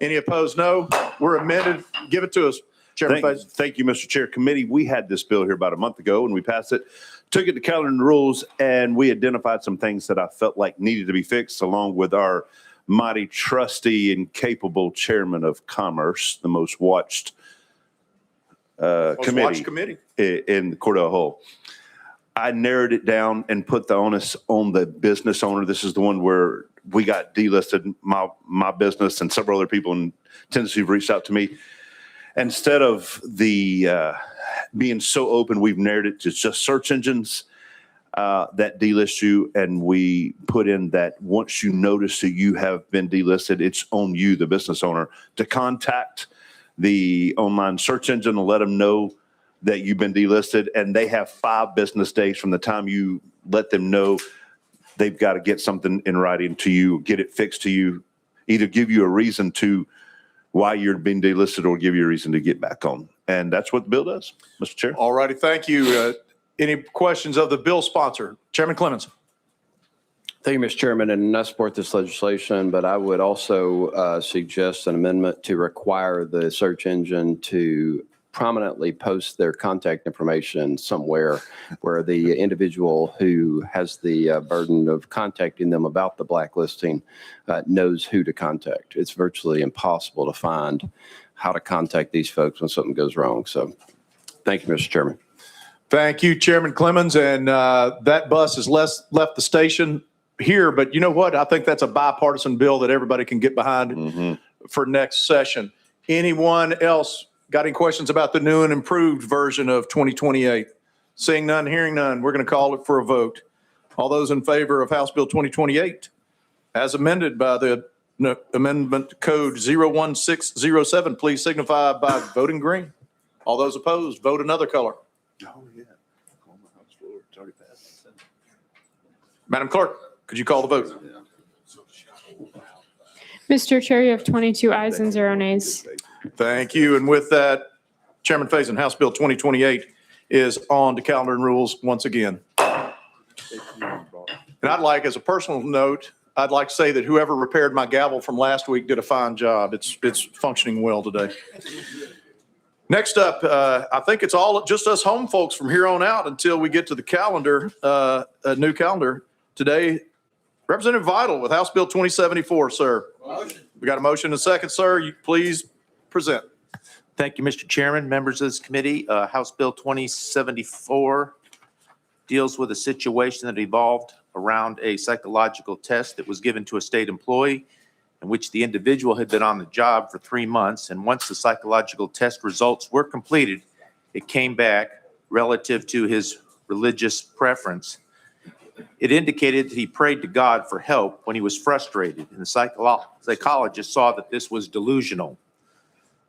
Any opposed, no. We're amended. Give it to us, Chairman Faison. Thank you, Mr. Chair. Committee, we had this bill here about a month ago and we passed it, took it to calendar and rules, and we identified some things that I felt like needed to be fixed along with our mighty trusty and capable chairman of commerce, the most watched Watch committee committee. in the Cordell Hull. I narrowed it down and put the onus on the business owner. This is the one where we got delisted, my business and several other people in Tennessee have reached out to me. Instead of the being so open, we've narrowed it to just search engines that delist you. And we put in that once you notice that you have been delisted, it's on you, the business owner, to contact the online search engine and let them know that you've been delisted. And they have 5 business days from the time you let them know. They've got to get something in writing to you, get it fixed to you, either give you a reason to why you're being delisted or give you a reason to get back on. And that's what the bill does, Mr. Chair. All righty, thank you. Any questions of the bill sponsor? Chairman Clemens. Thank you, Mr. Chairman, and I support this legislation, but I would also suggest an amendment to require the search engine to prominently post their contact information somewhere where the individual who has the burden of contacting them about the blacklisting knows who to contact. It's virtually impossible to find how to contact these folks when something goes wrong. So thank you, Mr. Chairman. Thank you, Chairman Clemens. And that bus has left the station here, but you know what? I think that's a bipartisan bill that everybody can get behind for next session. Anyone else got any questions about the new and improved version of 2028? Seeing none, hearing none, we're going to call it for a vote. All those in favor of House Bill 2028 as amended by the amendment code 01607, please signify by voting green. All those opposed, vote another color. Oh, yeah. On the House floor. It's already passed. Madam Clerk, could you call the vote? Mr. Chair, you have 22 ayes and 0 nays. Thank you. And with that, Chairman Faison, House Bill 2028 is on to calendar and rules once again. And I'd like, as a personal note, I'd like to say that whoever repaired my gavel from last week did a fine job. It's functioning well today. Next up, I think it's all just us home folks from here on out until we get to the calendar, a new calendar. Today, Representative Vital with House Bill 2074, sir. We got a motion and a second, sir. You please present. Thank you, Mr. Chairman, members of this committee. House Bill 2074 deals with a situation that evolved around a psychological test that was given to a state employee in which the individual had been on the job for 3 months. And once the psychological test results were completed, it came back relative to his religious preference. It indicated that he prayed to God for help when he was frustrated, and the psychologist saw that this was delusional.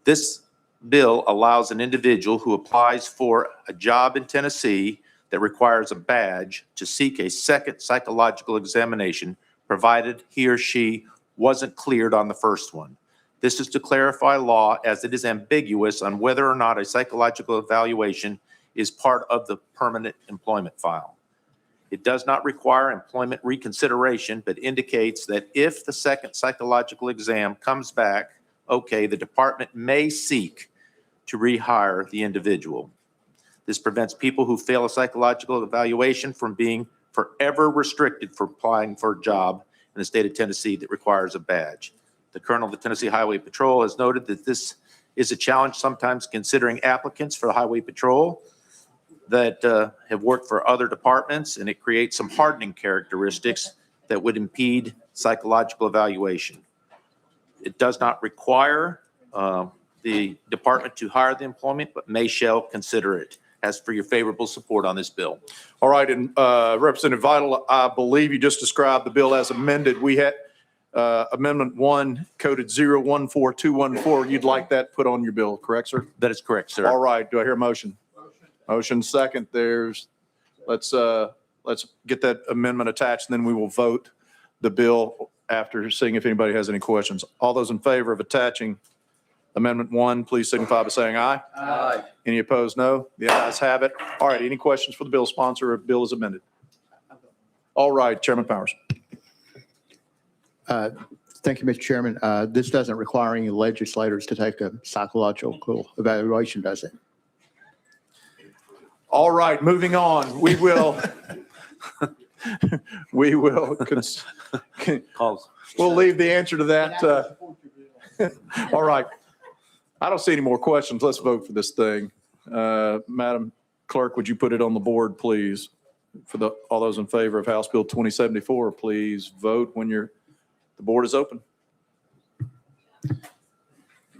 This bill allows an individual who applies for a job in Tennessee that requires a badge to seek a second psychological examination, provided he or she wasn't cleared on the first one. This is to clarify law, as it is ambiguous on whether or not a psychological evaluation is part of the permanent employment file. It does not require employment reconsideration, but indicates that if the second psychological exam comes back okay, the department may seek to rehire the individual. This prevents people who fail a psychological evaluation from being forever restricted from applying for a job in the state of Tennessee that requires a badge. The Colonel of the Tennessee Highway Patrol has noted that this is a challenge sometimes considering applicants for the Highway Patrol that have worked for other departments, and it creates some hardening characteristics that would impede psychological evaluation. It does not require the department to hire the employment, but shall consider it. As for your favorable support on this bill. All right, and Representative Vital, I believe you just described the bill as amended. We had Amendment 1 coded 014214. You'd like that put on your bill, correct, sir? That is correct, sir. All right, do I hear a motion? Motion second. Let's get that amendment attached, and then we will vote the bill after seeing if anybody has any questions. All those in favor of attaching Amendment 1, please signify by saying aye. Aye. Any opposed, no? The ayes have it. All right, any questions for the bill sponsor if bill is amended? All right, Chairman Powers. Thank you, Mr. Chairman. This doesn't require any legislators to take a psychological evaluation, does it? All right, moving on. We will we'll leave the answer to that. All right. I don't see any more questions. Let's vote for this thing. Madam Clerk, would you put it on the board, please? For all those in favor of House Bill 2074, please vote when the board is open.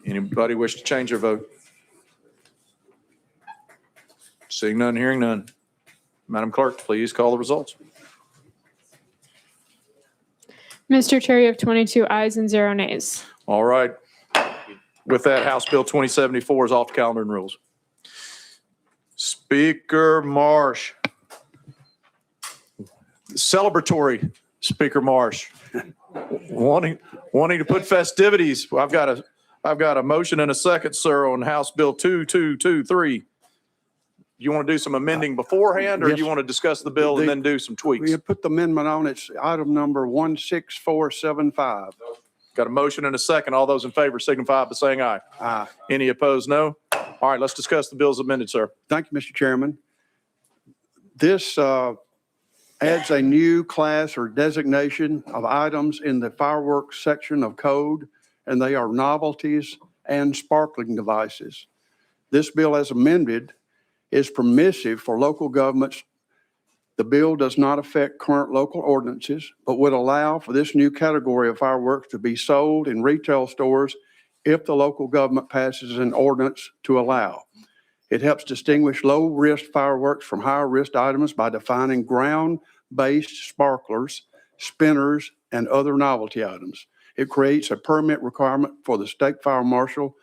Anybody wish to change their vote? Seeing none, hearing none. Madam Clerk, please call the results. Mr. Chair, you have 22 ayes and 0 nays. All right. With that, House Bill 2074 is off the calendar and rules. Speaker Marsh. Celebratory Speaker Marsh. Wanting to put festivities. I've got a motion and a second, sir, on House Bill 2223. You want to do some amending beforehand, or Yes. you want to discuss the bill and then do some tweaks? We had put the amendment on, it's item number 16475. Got a motion and a second. All those in favor signify by saying aye. Aye. Any opposed, no? All right, let's discuss the bills amended, sir. Thank you, Mr. Chairman. This adds a new class or designation of items in the fireworks section of code, and they are novelties and sparkling devices. This bill as amended is permissive for local governments. The bill does not affect current local ordinances, but would allow for this new category of fireworks to be sold in retail stores if the local government passes an ordinance to allow. It helps distinguish low-risk fireworks from higher-risk items by defining ground-based sparklers, spinners, and other novelty items. It creates a permit requirement for the state fire marshal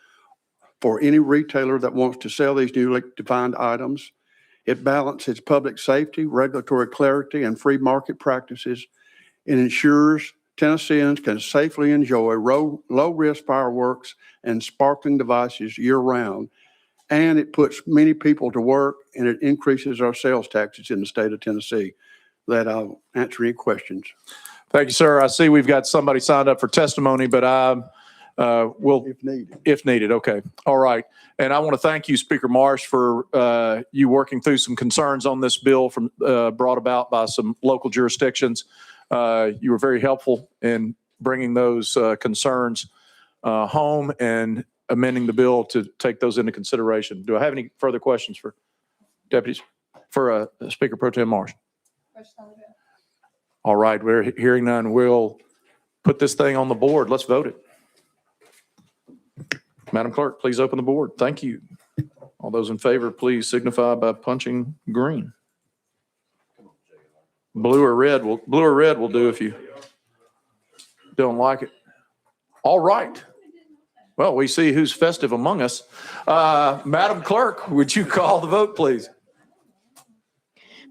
for any retailer that wants to sell these newly defined items. It balances public safety, regulatory clarity, and free market practices. It ensures Tennesseans can safely enjoy low-risk fireworks and sparkling devices year-round. And it puts many people to work, and it increases our sales taxes in the state of Tennessee. That I'll answer any questions. Thank you, sir. I see we've got somebody signed up for testimony, but will, if needed. Okay. All right. And I want to thank you, Speaker Marsh, for you working through some concerns on this bill brought about by some local jurisdictions. You were very helpful in bringing those concerns home and amending the bill to take those into consideration. Do I have any further questions for Speaker Pro Tem Marsh? All right. We're hearing none. We'll put this thing on the board. Let's vote it. Madam Clerk, please open the board. Thank you. All those in favor, please signify by punching green. Blue or red will do if you don't like it. All right. Well, we see who's festive among us. Madam Clerk, would you call the vote, please?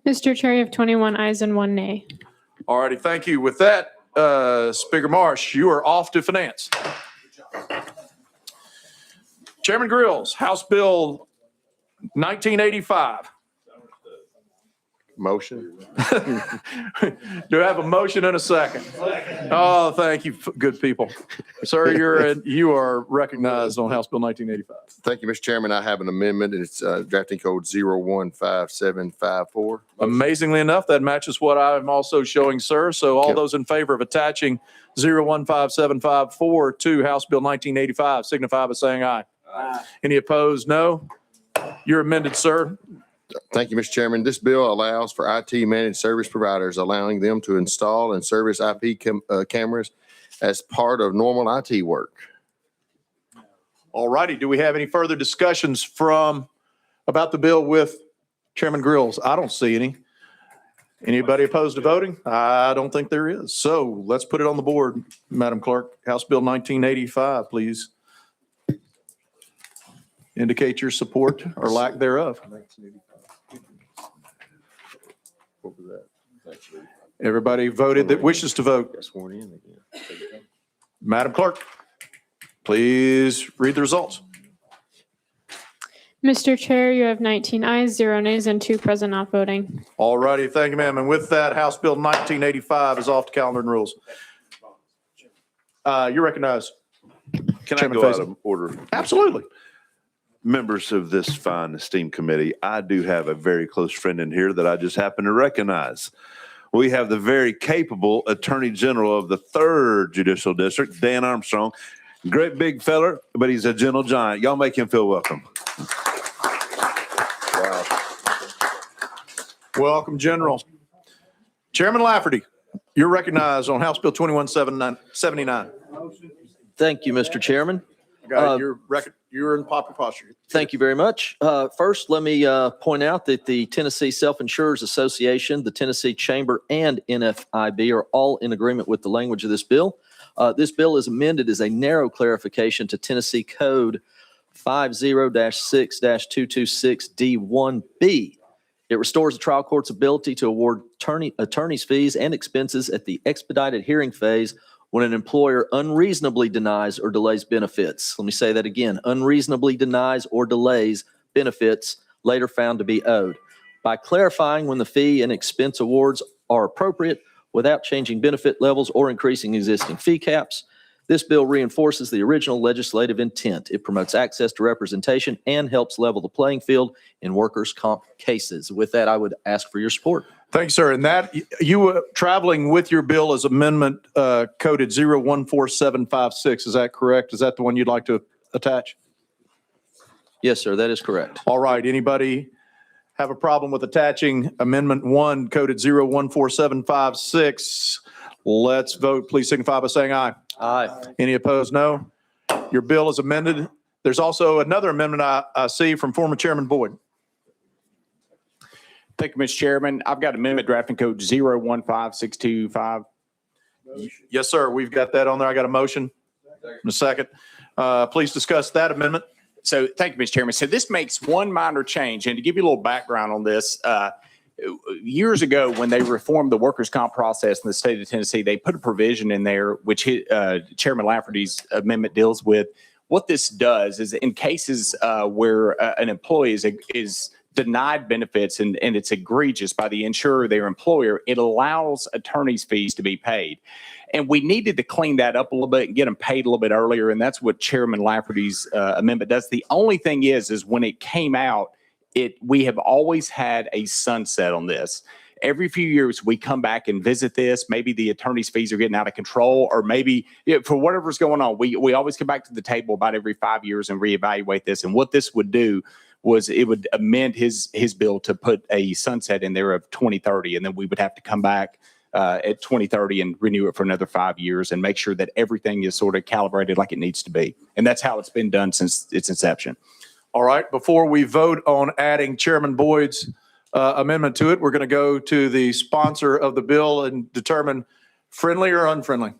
Mr. Chair, you have 21 ayes and 1 nay. All righty. Thank you. With that, Speaker Marsh, you are off to finance. Chairman Grills, House Bill 1985. Motion. Do I have a motion and a second? Oh, thank you, good people. Sir, you are recognized on House Bill 1985. Thank you, Mr. Chairman. I have an amendment, and it's drafting code 015754. Amazingly enough, that matches what I'm also showing, sir. So all those in favor of attaching 015754 to House Bill 1985 signify by saying aye. Any opposed? No. You're amended, sir. Thank you, Mr. Chairman. This bill allows for IT managed service providers, allowing them to install and service IP cameras as part of normal IT work. All righty. Do we have any further discussions about the bill with Chairman Grills? I don't see any. Anybody opposed to voting? I don't think there is. So let's put it on the board, Madam Clerk. House Bill 1985, please. Indicate your support or lack thereof. Everybody voted that wishes to vote. Madam Clerk, please read the results. Mr. Chair, you have 19 ayes, 0 nays, and 2 present not voting. All righty, thank you, ma'am. And with that, House Bill 1985 is off the calendar and rules. You're recognized. Can I Chairman go out Faison. of order? Absolutely. Members of this fine esteemed committee, I do have a very close friend in here that I just happen to recognize. We have the very capable Attorney General of the 3rd Judicial District, Dan Armstrong. Great big feller, but he's a gentle giant. Y'all make him feel welcome. Welcome, General. Chairman Lafferty, you're recognized on House Bill 2179. Thank you, Mr. Chairman. You're in proper posture. Thank you very much. First, let me point out that the Tennessee Self-Insurers Association, the Tennessee Chamber, and NFIB are all in agreement with the language of this bill. This bill is amended as a narrow clarification to Tennessee Code 50-6-226D1B. It restores the trial court's ability to award attorney's fees and expenses at the expedited hearing phase when an employer unreasonably denies or delays benefits. Let me say that again, unreasonably denies or delays benefits later found to be owed. By clarifying when the fee and expense awards are appropriate without changing benefit levels or increasing existing fee caps, this bill reinforces the original legislative intent. It promotes access to representation and helps level the playing field in workers' comp cases. With that, I would ask for your support. Thank you, sir. And that, you were traveling with your bill as amendment coded 014756. Is that correct? Is that the one you'd like to attach? Yes, sir, that is correct. All right. Anybody have a problem with attaching Amendment 1 coded 014756? Let's vote. Please signify by saying aye. Aye. Any opposed? No. Your bill is amended. There's also another amendment I see from former Chairman Boyd. Thank you, Mr. Chairman. I've got amendment drafting code 015625. Yes, sir. We've got that on there. I got a motion and a second. Please discuss that amendment. So thank you, Mr. Chairman. So this makes one minor change. And to give you a little background on this, years ago, when they reformed the workers' comp process in the state of Tennessee, they put a provision in there, which Chairman Lafferty's amendment deals with. What this does is in cases where an employee is denied benefits and it's egregious by the insurer, their employer, it allows attorney's fees to be paid. And we needed to clean that up a little bit and get them paid a little bit earlier. And that's what Chairman Lafferty's amendment does. The only thing is when it came out, we have always had a sunset on this. Every few years, we come back and visit this. Maybe the attorney's fees are getting out of control, or maybe for whatever's going on, we always come back to the table about every 5 years and reevaluate this. And what this would do was it would amend his bill to put a sunset in there of 2030. And then we would have to come back at 2030 and renew it for another 5 years and make sure that everything is sort of calibrated like it needs to be. And that's how it's been done since its inception. All right. Before we vote on adding Chairman Boyd's amendment to it, we're going to go to the sponsor of the bill and determine friendly or unfriendly.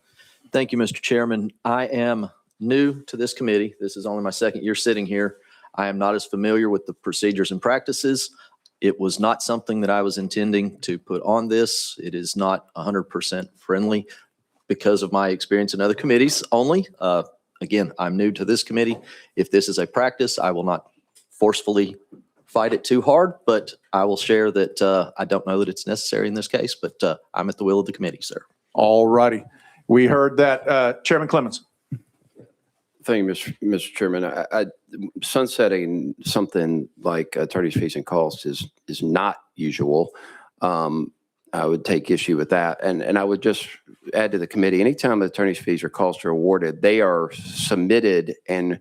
Thank you, Mr. Chairman. I am new to this committee. This is only my second year sitting here. I am not as familiar with the procedures and practices. It was not something that I was intending to put on this. It is not 100% friendly because of my experience in other committees only. Again, I'm new to this committee. If this is a practice, I will not forcefully fight it too hard, but I will share that I don't know that it's necessary in this case, but I'm at the will of the committee, sir. All righty. We heard that. Chairman Clemens. Thank you, Mr. Chairman. Sunsetting something like attorney's fees and costs is not usual. I would take issue with that. And I would just add to the committee, anytime attorney's fees or costs are awarded, they are submitted and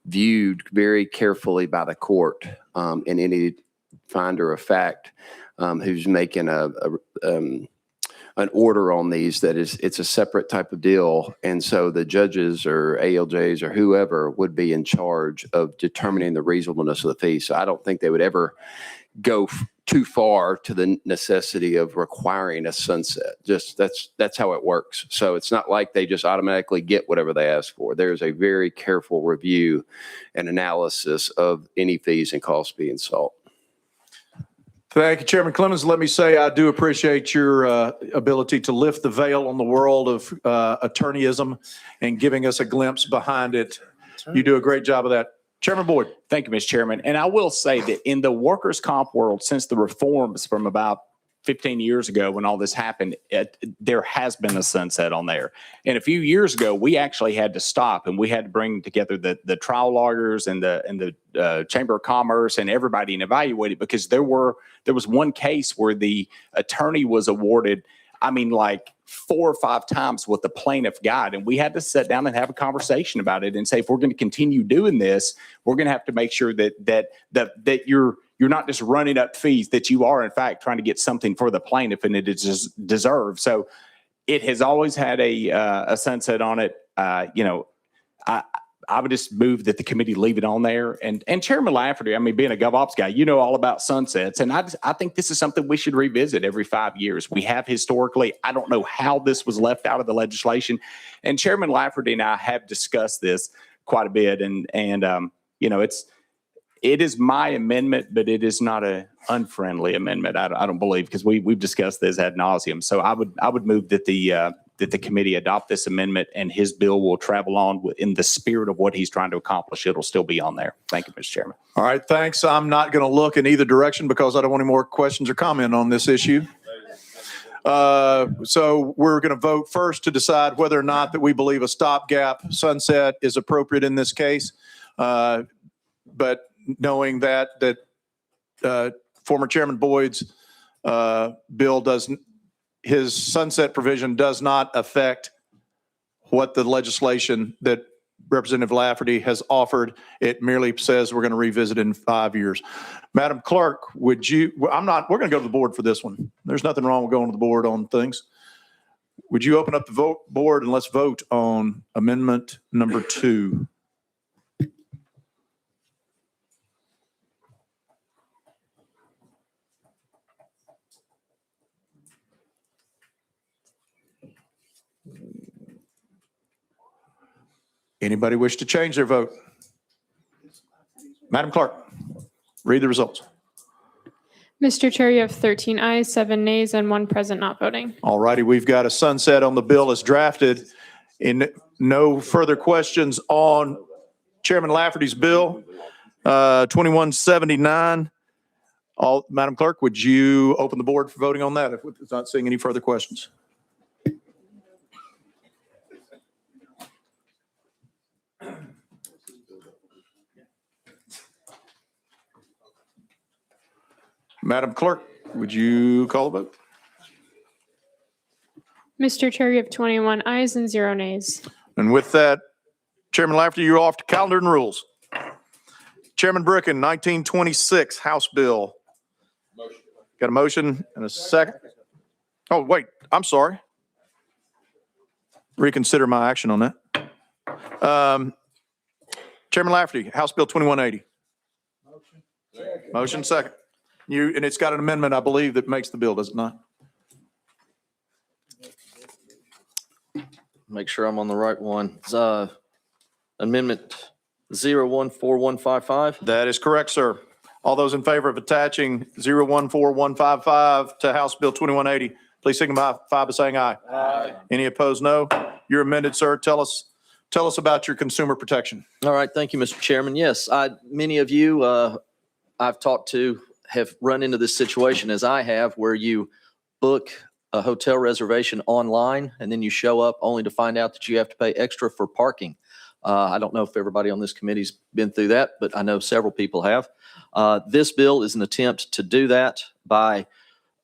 viewed very carefully by the court in any finder of fact who's making an order on these. That is, it's a separate type of deal. And so the judges or ALJs or whoever would be in charge of determining the reasonableness of the fee. So I don't think they would ever go too far to the necessity of requiring a sunset. Just that's how it works. So it's not like they just automatically get whatever they ask for. There's a very careful review and analysis of any fees and costs being sought. Thank you, Chairman Clemens. Let me say I do appreciate your ability to lift the veil on the world of attorneyism and giving us a glimpse behind it. You do a great job of that. Chairman Boyd. Thank you, Mr. Chairman. And I will say that in the workers' comp world, since the reforms from about 15 years ago when all this happened, there has been a sunset on there. And a few years ago, we actually had to stop and we had to bring together the trial lawyers and the Chamber of Commerce and everybody and evaluate it, because there was one case where the attorney was awarded, I mean, like 4 or 5 times what the plaintiff got. And we had to sit down and have a conversation about it and say, if we're going to continue doing this, we're going to have to make sure that you're not just running up fees, that you are in fact trying to get something for the plaintiff and it is deserved. So it has always had a sunset on it. I would just move that the committee leave it on there. And Chairman Lafferty, I mean, being a GovOps guy, you know all about sunsets. And I think this is something we should revisit every 5 years. We have historically. I don't know how this was left out of the legislation. And Chairman Lafferty and I have discussed this quite a bit. And it is my amendment, but it is not an unfriendly amendment. I don't believe, because we've discussed this ad nauseum. So I would move that the committee adopt this amendment and his bill will travel on in the spirit of what he's trying to accomplish. It'll still be on there. Thank you, Mr. Chairman. All right, thanks. I'm not going to look in either direction because I don't want any more questions or comment on this issue. So we're going to vote first to decide whether or not that we believe a stopgap sunset is appropriate in this case. But knowing that former Chairman Boyd's bill his sunset provision does not affect what the legislation that Representative Lafferty has offered. It merely says we're going to revisit in 5 years. Madam Clerk, we're going to go to the board for this one. There's nothing wrong with going to the board on things. Would you open up the board and let's vote on amendment number 2? Anybody wish to change their vote? Madam Clerk, read the results. Mr. Chair, you have 13 ayes, 7 nays, and 1 present not voting. All righty, we've got a sunset on the bill as drafted. In no further questions on Chairman Lafferty's bill, 2179. Madam Clerk, would you open the board for voting on that if we're not seeing any further questions? Madam Clerk, would you call the vote? Mr. Chair, you have 21 ayes and 0 nays. And with that, Chairman Lafferty, you're off to calendar and rules. Chairman Bricken, 1926 House Bill. Got a motion and a second? Oh, wait, I'm sorry. Reconsider my action on that. Chairman Lafferty, House Bill 2180. Motion second. And it's got an amendment, I believe, that makes the bill, does it not? Make sure I'm on the right one. It's, Amendment 014155. That is correct, sir. All those in favor of attaching 014155 to House Bill 2180, please signify by saying aye. Aye. Any opposed, no. You're amended, sir. Tell us about your consumer protection. All right. Thank you, Mr. Chairman. Yes, many of you I've talked to have run into this situation as I have, where you book a hotel reservation online and then you show up only to find out that you have to pay extra for parking. I don't know if everybody on this committee's been through that, but I know several people have. This bill is an attempt to do that by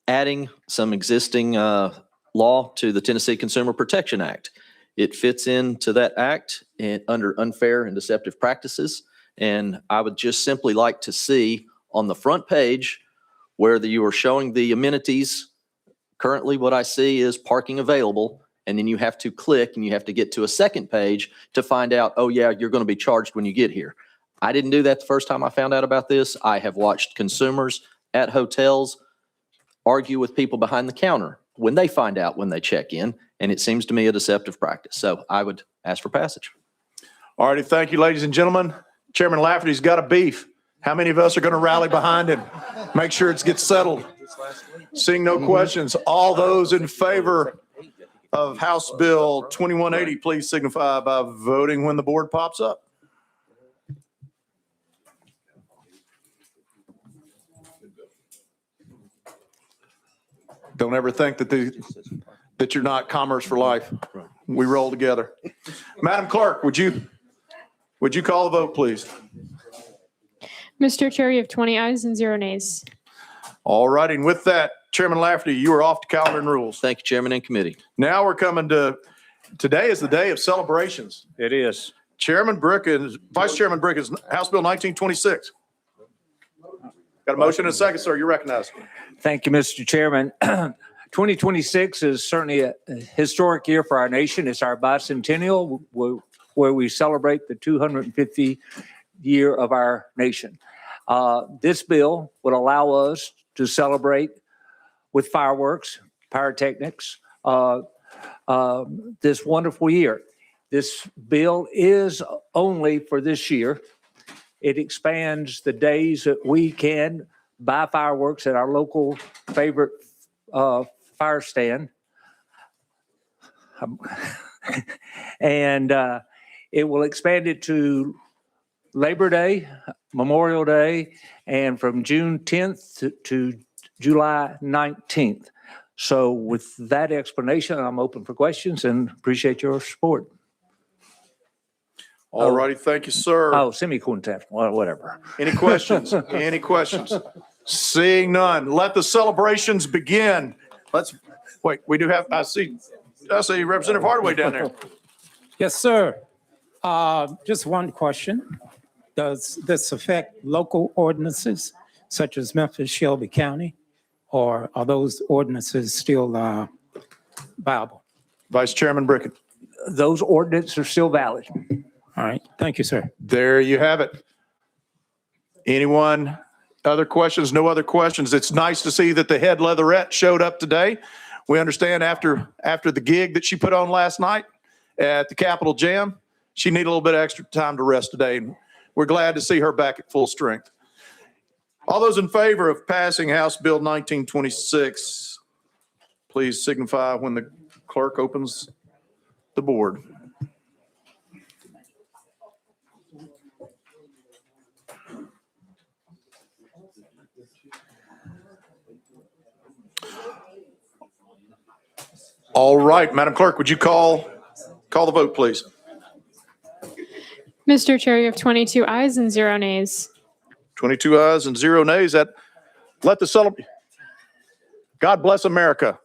adding some existing law to the Tennessee Consumer Protection Act. It fits into that act and under unfair and deceptive practices. And I would just simply like to see on the front page where you are showing the amenities. Currently, what I see is parking available, and then you have to click and you have to get to a second page to find out, oh yeah, you're going to be charged when you get here. I didn't do that the first time I found out about this. I have watched consumers at hotels argue with people behind the counter when they find out when they check in, and it seems to me a deceptive practice. So I would ask for passage. All righty, thank you, ladies and gentlemen. Chairman Lafferty's got a beef. How many of us are going to rally behind him? Make sure it gets settled. Seeing no questions, all those in favor of House Bill 2180, please signify by voting when the board pops up. Don't ever think that you're not Commerce for Life. We roll together. Madam Clerk, would you call the vote, please? Mr. Chair, you have 20 ayes and 0 nays. All righty, and with that, Chairman Lafferty, you are off to calendar and rules. Thank you, Chairman and Committee. Now we're coming to, today is the day of celebrations. It is. Chairman Brickens, Vice Chairman Brickens, House Bill 1926. Got a motion and a second, sir. You're recognized. Thank you, Mr. Chairman. 2026 is certainly a historic year for our nation. It's our bicentennial where we celebrate the 250th year of our nation. This bill would allow us to celebrate with fireworks, pyrotechnics, this wonderful year. This bill is only for this year. It expands the days that we can buy fireworks at our local favorite fire stand. And it will expand it to Labor Day, Memorial Day, and from June 10th to July 19th. So with that explanation, I'm open for questions and appreciate your support. All righty, thank you, sir. Oh, semi-quintet, well, whatever. Any questions? Any questions? Seeing none, let the celebrations begin. Let's, wait, we do have, I see Representative Hardaway down there. Yes, sir. Just one question. Does this affect local ordinances such as Memphis, Shelby County, or are those ordinances still viable? Vice Chairman Bricken. Those ordinances are still valid. All right. Thank you, sir. There you have it. Anyone, other questions? No other questions. It's nice to see that the head leatherette showed up today. We understand after the gig that she put on last night at the Capitol Jam, she needed a little bit of extra time to rest today. And we're glad to see her back at full strength. All those in favor of passing House Bill 1926, please signify when the clerk opens the board. All right, Madam Clerk, would you call the vote, please? Mr. Chair, you have 22 ayes and 0 nays. 22 ayes and 0 nays. That let the celebrate. God bless America.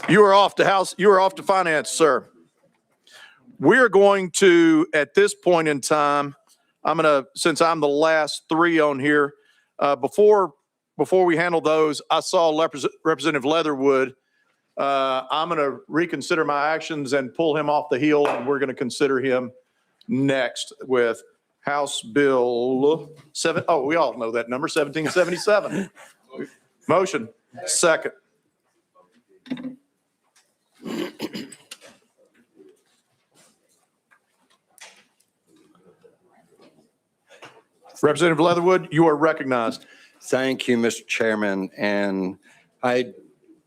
You are off to House. You are off to Finance, sir. We are going to, at this point in time, since I'm the last 3 on here, before we handle those, I saw Representative Leatherwood. I'm going to reconsider my actions and pull him off the heel, and we're going to consider him next with House Bill 7. Oh, we all know that number, 1777. Motion, second. Representative Leatherwood, you are recognized. Thank you, Mr. Chairman. And I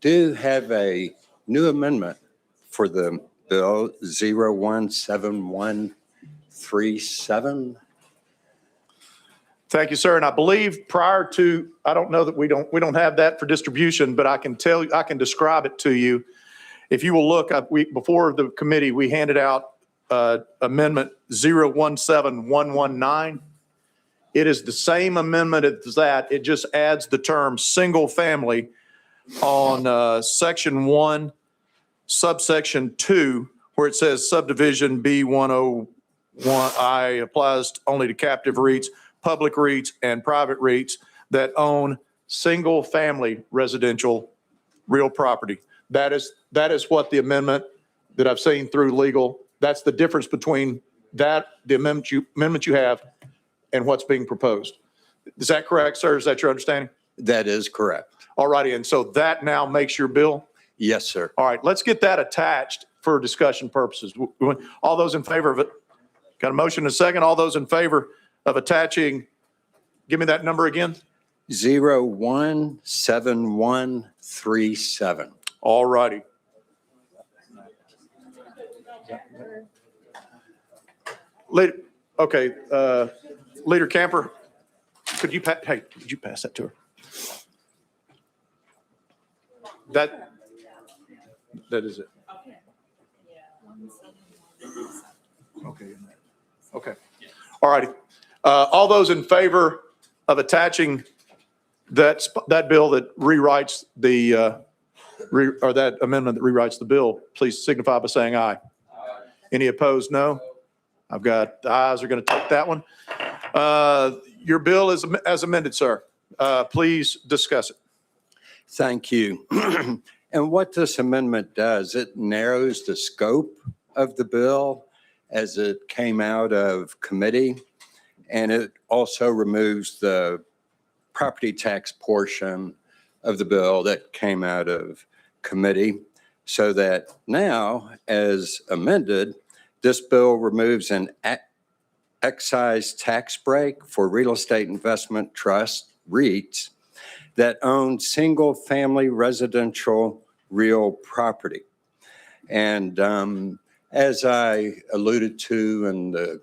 do have a new amendment for the bill 017137. Thank you, sir. And I believe prior to, I don't know that we don't have that for distribution, but I can describe it to you. If you will look, before the committee, we handed out amendment 017119. It is the same amendment as that. It just adds the term single family on section 1, subsection 2, where it says subdivision B101I applies only to captive REITs, public REITs, and private REITs that own single-family residential real property. That is what the amendment that I've seen through legal, that's the difference between that, the amendment you have, and what's being proposed. Is that correct, sir? Is that your understanding? That is correct. All righty, and so that now makes your bill? Yes, sir. All right, let's get that attached for discussion purposes. All those in favor of it? Got a motion and a second. All those in favor of attaching, give me that number again. 017137. All righty. Okay, Leader Camper, could you pass that to her? That is it. Okay. All righty. All those in favor of attaching that bill that rewrites the, or that amendment that rewrites the bill, please signify by saying aye. Any opposed, no? I've got, the ayes are going to take that one. Your bill is as amended, sir. Please discuss it. Thank you. And what this amendment does, it narrows the scope of the bill as it came out of committee, and it also removes the property tax portion of the bill that came out of committee, so that now, as amended, this bill removes an excise tax break for real estate investment trust, REITs, that own single-family residential real property. And as I alluded to in the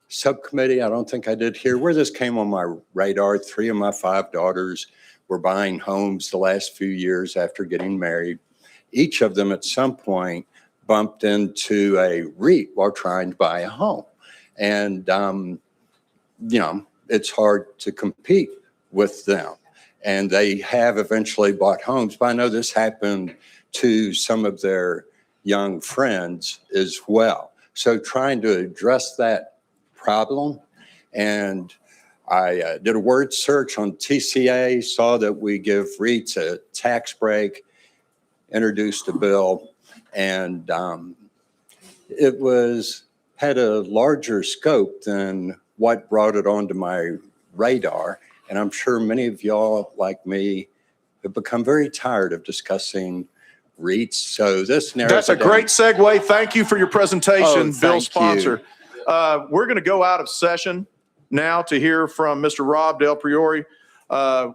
subcommittee, I don't think I did here, where this came on my radar, 3 of my 5 daughters were buying homes the last few years after getting married. Each of them at some point bumped into a REIT while trying to buy a home. And, it's hard to compete with them. And they have eventually bought homes. But I know this happened to some of their young friends as well. So trying to address that problem. And I did a word search on TCA, saw that we give REITs a tax break, introduced a bill, and it had a larger scope than what brought it onto my radar. And I'm sure many of y'all, like me, have become very tired of discussing REITs. So this narrows That's a it down. great segue. Thank you for your presentation, Oh, Bill thank Sponsor. We're going to go out of session now to hear from Mr. Rob Del Priore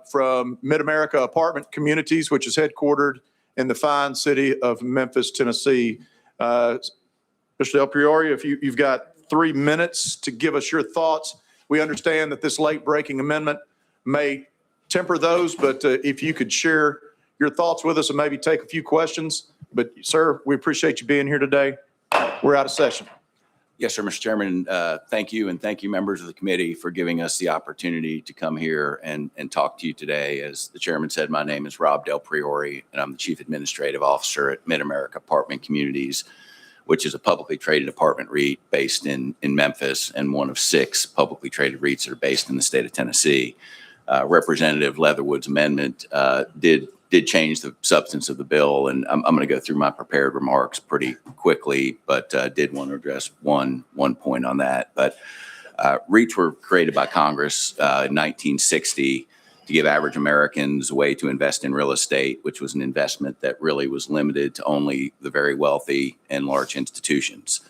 from Mid-America Apartment Communities, which is headquartered in the fine city of Memphis, Tennessee. Mr. Del Priore, if you've got 3 minutes to give us your thoughts. We understand that this late-breaking amendment may temper those, but if you could share your thoughts with us and maybe take a few questions. But, sir, we appreciate you being here today. We're out of session. Yes, sir, Mr. Chairman. Thank you, and thank you, members of the committee, for giving us the opportunity to come here and talk to you today. As the chairman said, my name is Rob Del Priore, and I'm the Chief Administrative Officer at Mid-America Apartment Communities, which is a publicly traded apartment REIT based in Memphis and one of 6 publicly traded REITs that are based in the state of Tennessee. Representative Leatherwood's amendment did change the substance of the bill, and I'm going to go through my prepared remarks pretty quickly, but did want to address one point on that. But REITs were created by Congress in 1960 to give average Americans a way to invest in real estate, which was an investment that really was limited to only the very wealthy and large institutions.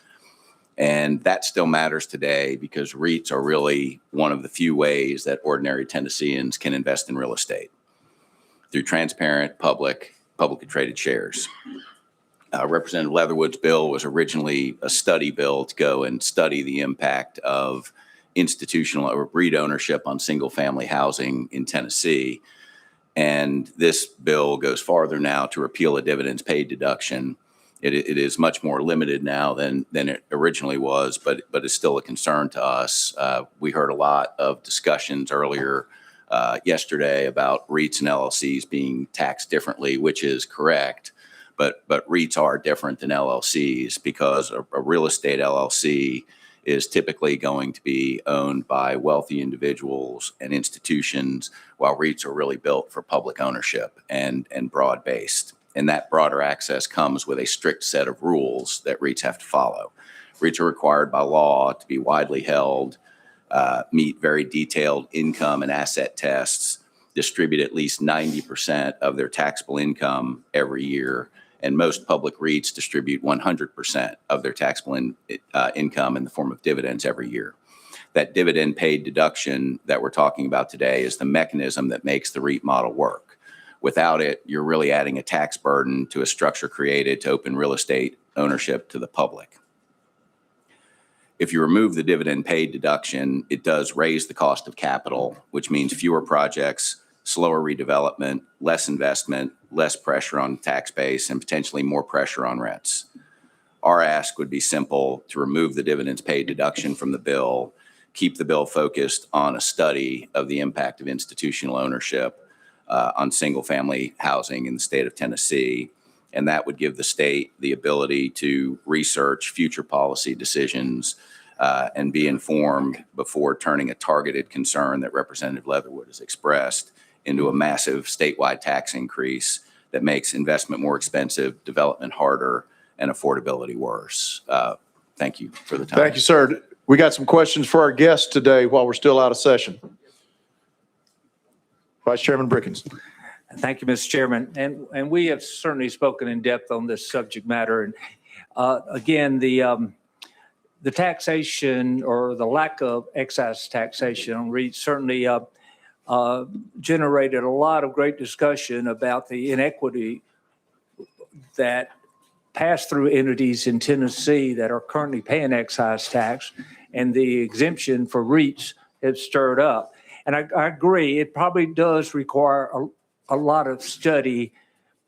And that still matters today because REITs are really one of the few ways that ordinary Tennesseans can invest in real estate through transparent, publicly traded shares. Representative Leatherwood's bill was originally a study bill to go and study the impact of institutional or REIT ownership on single-family housing in Tennessee. And this bill goes farther now to repeal a dividends paid deduction. It is much more limited now than it originally was, but it's still a concern to us. We heard a lot of discussions earlier yesterday about REITs and LLCs being taxed differently, which is correct. But REITs are different than LLCs because a real estate LLC is typically going to be owned by wealthy individuals and institutions, while REITs are really built for public ownership and broad-based. And that broader access comes with a strict set of rules that REITs have to follow. REITs are required by law to be widely held, meet very detailed income and asset tests, distribute at least 90% of their taxable income every year, and most public REITs distribute 100% of their taxable income in the form of dividends every year. That dividend paid deduction that we're talking about today is the mechanism that makes the REIT model work. Without it, you're really adding a tax burden to a structure created to open real estate ownership to the public. If you remove the dividend paid deduction, it does raise the cost of capital, which means fewer projects, slower redevelopment, less investment, less pressure on the tax base, and potentially more pressure on rents. Our ask would be simple: to remove the dividends paid deduction from the bill, keep the bill focused on a study of the impact of institutional ownership on single-family housing in the state of Tennessee. And that would give the state the ability to research future policy decisions and be informed before turning a targeted concern that Representative Leatherwood has expressed into a massive statewide tax increase that makes investment more expensive, development harder, and affordability worse. Thank you for the time. Thank you, sir. We got some questions for our guests today while we're still out of session. Vice Chairman Brickens. Thank you, Mr. Chairman. And we have certainly spoken in depth on this subject matter. And again, the taxation or the lack of excise taxation on REITs certainly generated a lot of great discussion about the inequity that pass-through entities in Tennessee that are currently paying excise tax and the exemption for REITs have stirred up. And I agree, it probably does require a lot of study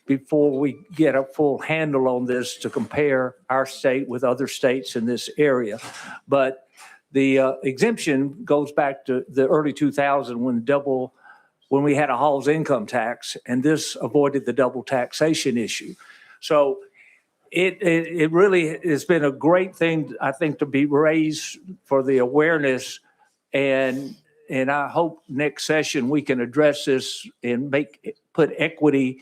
before we get a full handle on this to compare our state with other states in this area. But the exemption goes back to the early 2000s when we had a Hall's income tax, and this avoided the double taxation issue. So it really has been a great thing, I think, to be raised for the awareness, and I hope next session we can address this and put equity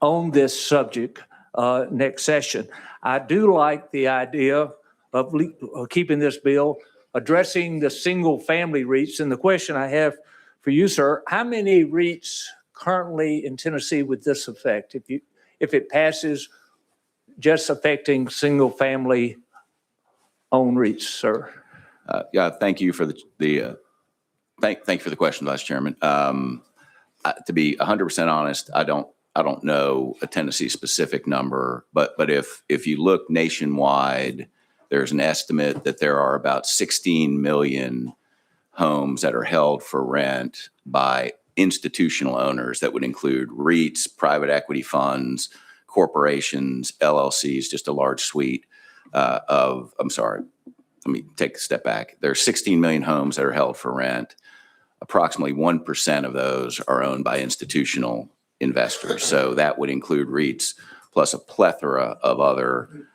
on this subject next session. I do like the idea of keeping this bill, addressing the single family REITs. And the question I have for you, sir, how many REITs currently in Tennessee with this effect? If it passes, just affecting single family owned REITs, sir? Yeah, thank you for thank you for the question, Vice Chairman. To be 100% honest, I don't know a Tennessee specific number, but if you look nationwide, there's an estimate that there are about 16 million homes that are held for rent by institutional owners. That would include REITs, private equity funds, corporations, LLCs, just a large suite I'm sorry, let me take a step back. There are 16 million homes that are held for rent. Approximately 1% of those are owned by institutional investors. So that would include REITs plus a plethora of other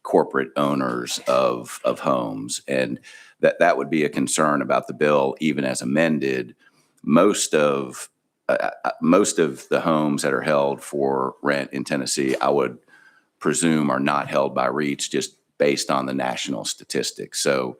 corporate owners of homes. And that would be a concern about the bill, even as amended. Most of the homes that are held for rent in Tennessee, I would presume, are not held by REITs just based on the national statistics. So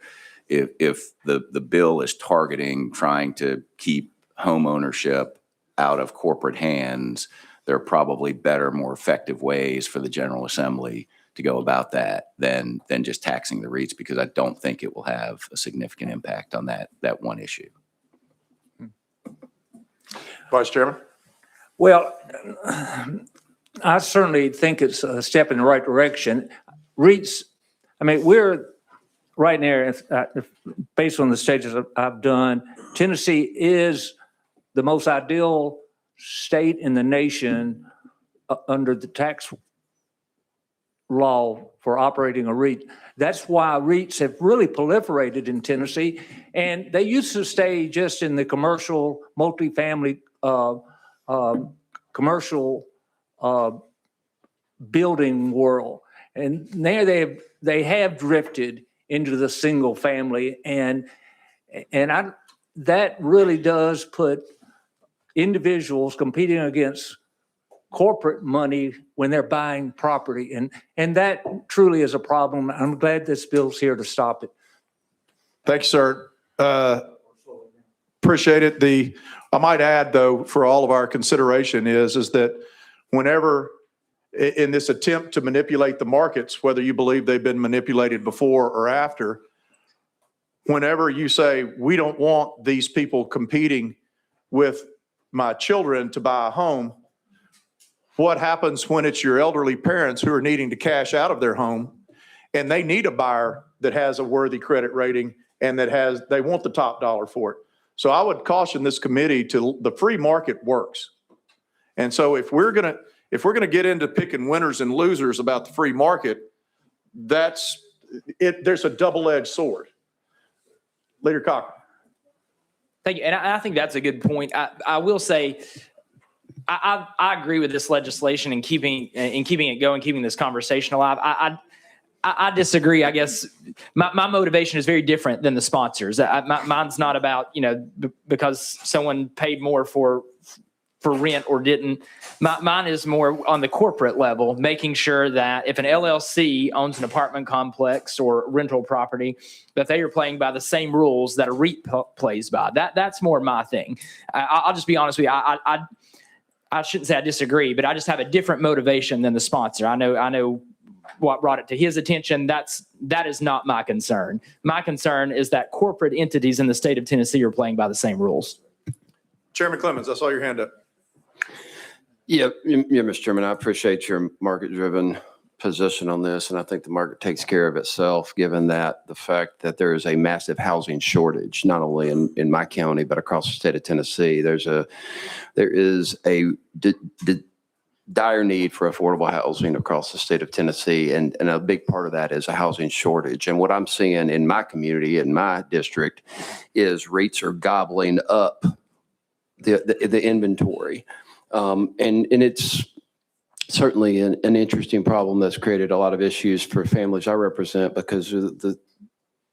if the bill is targeting trying to keep home ownership out of corporate hands, there are probably better, more effective ways for the General Assembly to go about that than just taxing the REITs, because I don't think it will have a significant impact on that one issue. Vice Chairman. Well, I certainly think it's a step in the right direction. REITs, I mean, we're right there, based on the stages I've done, Tennessee is the most ideal state in the nation under the tax law for operating a REIT. That's why REITs have really proliferated in Tennessee. And they used to stay just in the commercial, multifamily, commercial building world. And now they have drifted into the single family. And that really does put individuals competing against corporate money when they're buying property. And that truly is a problem. I'm glad this bill's here to stop it. Thank you, sir. Appreciate it. I might add, though, for all of our consideration is that whenever in this attempt to manipulate the markets, whether you believe they've been manipulated before or after, whenever you say, we don't want these people competing with my children to buy a home, what happens when it's your elderly parents who are needing to cash out of their home and they need a buyer that has a worthy credit rating and they want the top dollar for it? So I would caution this committee to the free market works. And so if we're going to get into picking winners and losers about the free market, there's a double-edged sword. Leader Cochran. Thank you. And I think that's a good point. I will say, I agree with this legislation and keeping it going, keeping this conversation alive. I disagree. I guess my motivation is very different than the sponsors. Mine's not about, because someone paid more for rent or didn't. Mine is more on the corporate level, making sure that if an LLC owns an apartment complex or rental property, that they are playing by the same rules that a REIT plays by. That's more my thing. I'll just be honest with you. I shouldn't say I disagree, but I just have a different motivation than the sponsor. I know what brought it to his attention. That is not my concern. My concern is that corporate entities in the state of Tennessee are playing by the same rules. Chairman Clemens, I saw your hand up. Yeah, Mr. Chairman, I appreciate your market-driven position on this, and I think the market takes care of itself, given that the fact that there is a massive housing shortage, not only in my county, but across the state of Tennessee. There is a dire need for affordable housing across the state of Tennessee, and a big part of that is a housing shortage. And what I'm seeing in my community, in my district, is REITs are gobbling up the inventory. And it's certainly an interesting problem that's created a lot of issues for families I represent, because the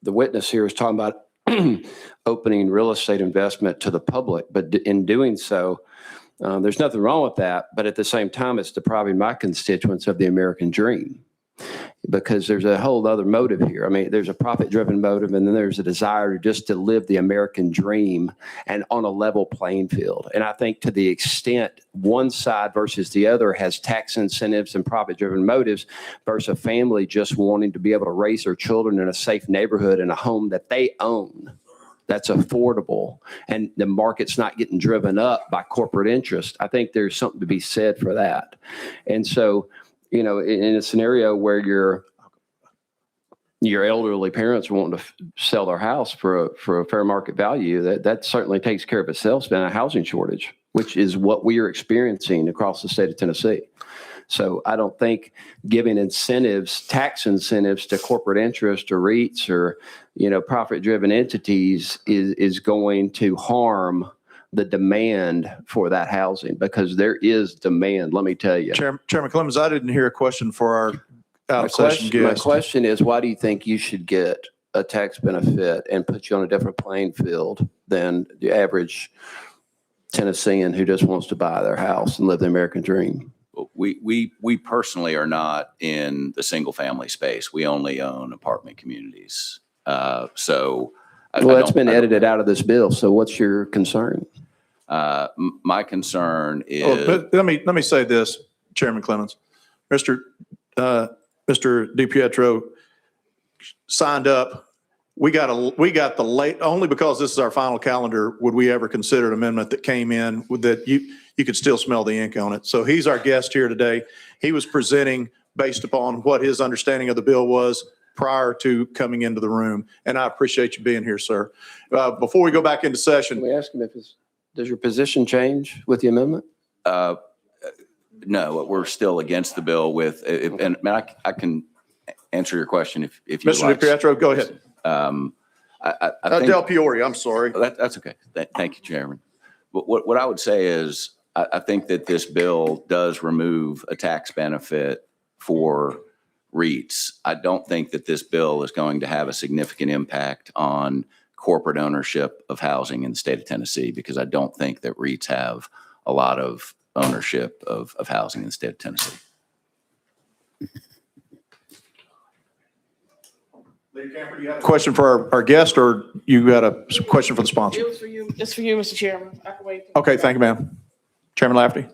witness here is talking about opening real estate investment to the public. But in doing so, there's nothing wrong with that. But at the same time, it's depriving my constituents of the American dream, because there's a whole other motive here. I mean, there's a profit-driven motive, and then there's a desire just to live the American dream and on a level playing field. And I think to the extent one side versus the other has tax incentives and profit-driven motives versus a family just wanting to be able to raise their children in a safe neighborhood in a home that they own, that's affordable, and the market's not getting driven up by corporate interest, I think there's something to be said for that. And so, in a scenario where your elderly parents are wanting to sell their house for a fair market value, that certainly takes care of itself in a housing shortage, which is what we are experiencing across the state of Tennessee. So I don't think giving incentives, tax incentives to corporate interest or REITs or, profit-driven entities is going to harm the demand for that housing, because there is demand, let me tell you. Chairman Clemens, I didn't hear a question for our out-of-session guest. My question is, why do you think you should get a tax benefit and put you on a different playing field than the average Tennessean who just wants to buy their house and live the American dream? We personally are not in the single-family space. We only own apartment communities. So that's been edited out of this bill. So what's your concern? My concern is. But let me say this, Chairman Clemens. Mr. DiPietro signed up. We got the late, only because this is our final calendar would we ever consider an amendment that came in that you could still smell the ink on it. So he's our guest here today. He was presenting based upon what his understanding of the bill was prior to coming into the room. And I appreciate you being here, sir. Before we go back into session. Can we ask him does your position change with the amendment? No, we're still against the bill with, and I can answer your question if you Mr. like. DiPietro, go ahead. I think. Del Peori, I'm sorry. That's okay. Thank you, Chairman. But what I would say is, I think that this bill does remove a tax benefit for REITs. I don't think that this bill is going to have a significant impact on corporate ownership of housing in the state of Tennessee, because I don't think that REITs have a lot of ownership of housing in the state of Tennessee. Lady Camper, do you have a question for our guest, or you got a question for the sponsor? It was for you. It's for you, Mr. Chairman. I can wait. Okay, thank you, ma'am. Chairman Lafferty.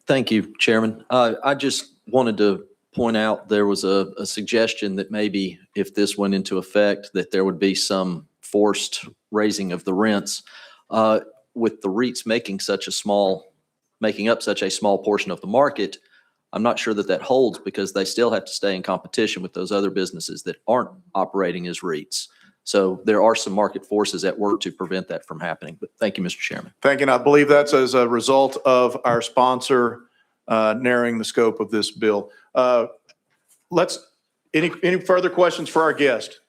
Thank you, Chairman. I just wanted to point out there was a suggestion that maybe if this went into effect, that there would be some forced raising of the rents. With the REITs making up such a small portion of the market, I'm not sure that that holds, because they still have to stay in competition with those other businesses that aren't operating as REITs. So there are some market forces at work to prevent that from happening. But thank you, Mr. Chairman. Thank you. And I believe that's as a result of our sponsor narrowing the scope of this bill. Any further questions for our guest?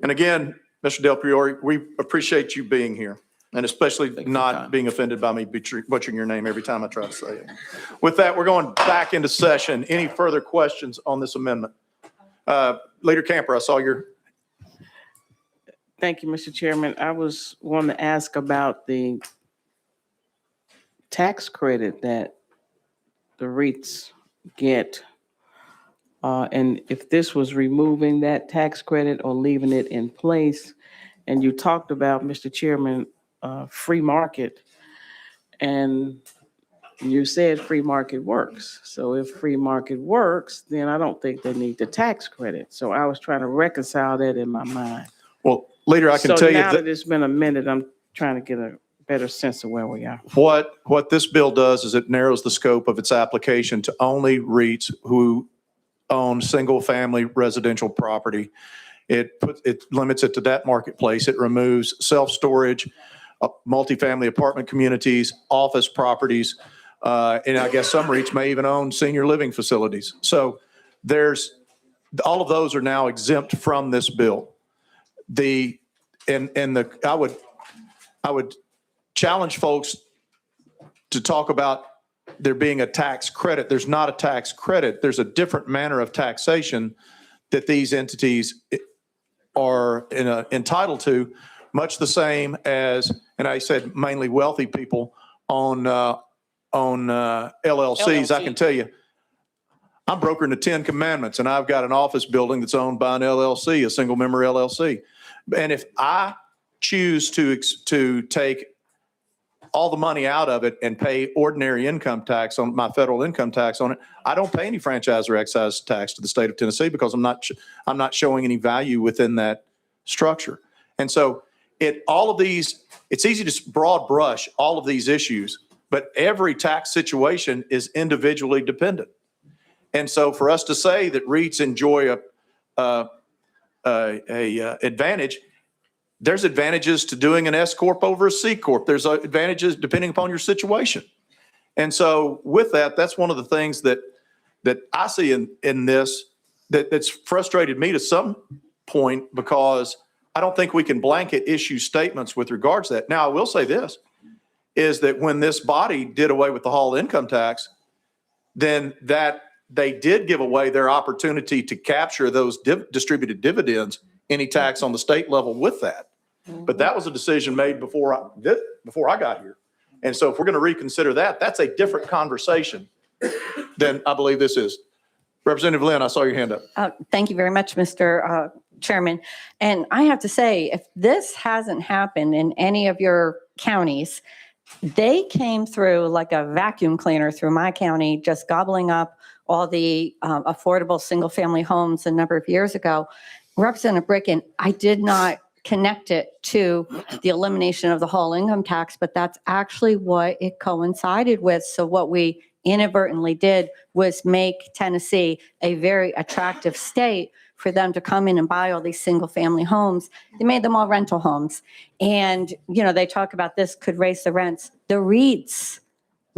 And again, Mr. Del Priore, we appreciate you being here, and especially not being offended by me butchering your name every time I try to say it. With that, we're going back into session. Any further questions on this amendment? Leader Camper, I saw your. Thank you, Mr. Chairman. I was wanting to ask about the tax credit that the REITs get. And if this was removing that tax credit or leaving it in place. And you talked about, Mr. Chairman, free market. And you said free market works. So if free market works, then I don't think they need the tax credit. So I was trying to reconcile that in my mind. Well, Leader, I can tell you So now that that it's been a minute, I'm trying to get a better sense of where we are. what this bill does is it narrows the scope of its application to only REITs who own single-family residential property. It limits it to that marketplace. It removes self-storage, multifamily apartment communities, office properties, and I guess some REITs may even own senior living facilities. So all of those are now exempt from this bill. I would challenge folks to talk about there being a tax credit. There's not a tax credit. There's a different manner of taxation that these entities are entitled to, much the same as, and I said mainly wealthy people on LLCs. I can tell you, I'm brokering the 10 Commandments, and I've got an office building that's owned by an LLC, a single member LLC. And if I choose to take all the money out of it and pay ordinary income tax on my federal income tax on it, I don't pay any franchise or excise tax to the state of Tennessee, because I'm not showing any value within that structure. And so it's easy to broad brush all of these issues, but every tax situation is individually dependent. And so for us to say that REITs enjoy a advantage, there's advantages to doing an S Corp over a C Corp. There's advantages depending upon your situation. And so with that, that's one of the things that I see in this that's frustrated me to some point, because I don't think we can blanket issue statements with regards to that. Now, I will say this, is that when this body did away with the Hall income tax, then that they did give away their opportunity to capture those distributed dividends, any tax on the state level with that. But that was a decision made before I got here. And so if we're going to reconsider that, that's a different conversation than I believe this is. Representative Lynn, I saw your hand up. Thank you very much, Mr. Chairman. And I have to say, if this hasn't happened in any of your counties, they came through like a vacuum cleaner through my county, just gobbling up all the affordable single-family homes a number of years ago. Representative Bricken, I did not connect it to the elimination of the whole income tax, but that's actually what it coincided with. So what we inadvertently did was make Tennessee a very attractive state for them to come in and buy all these single family homes. They made them all rental homes. And, they talk about this could raise the rents. The REITs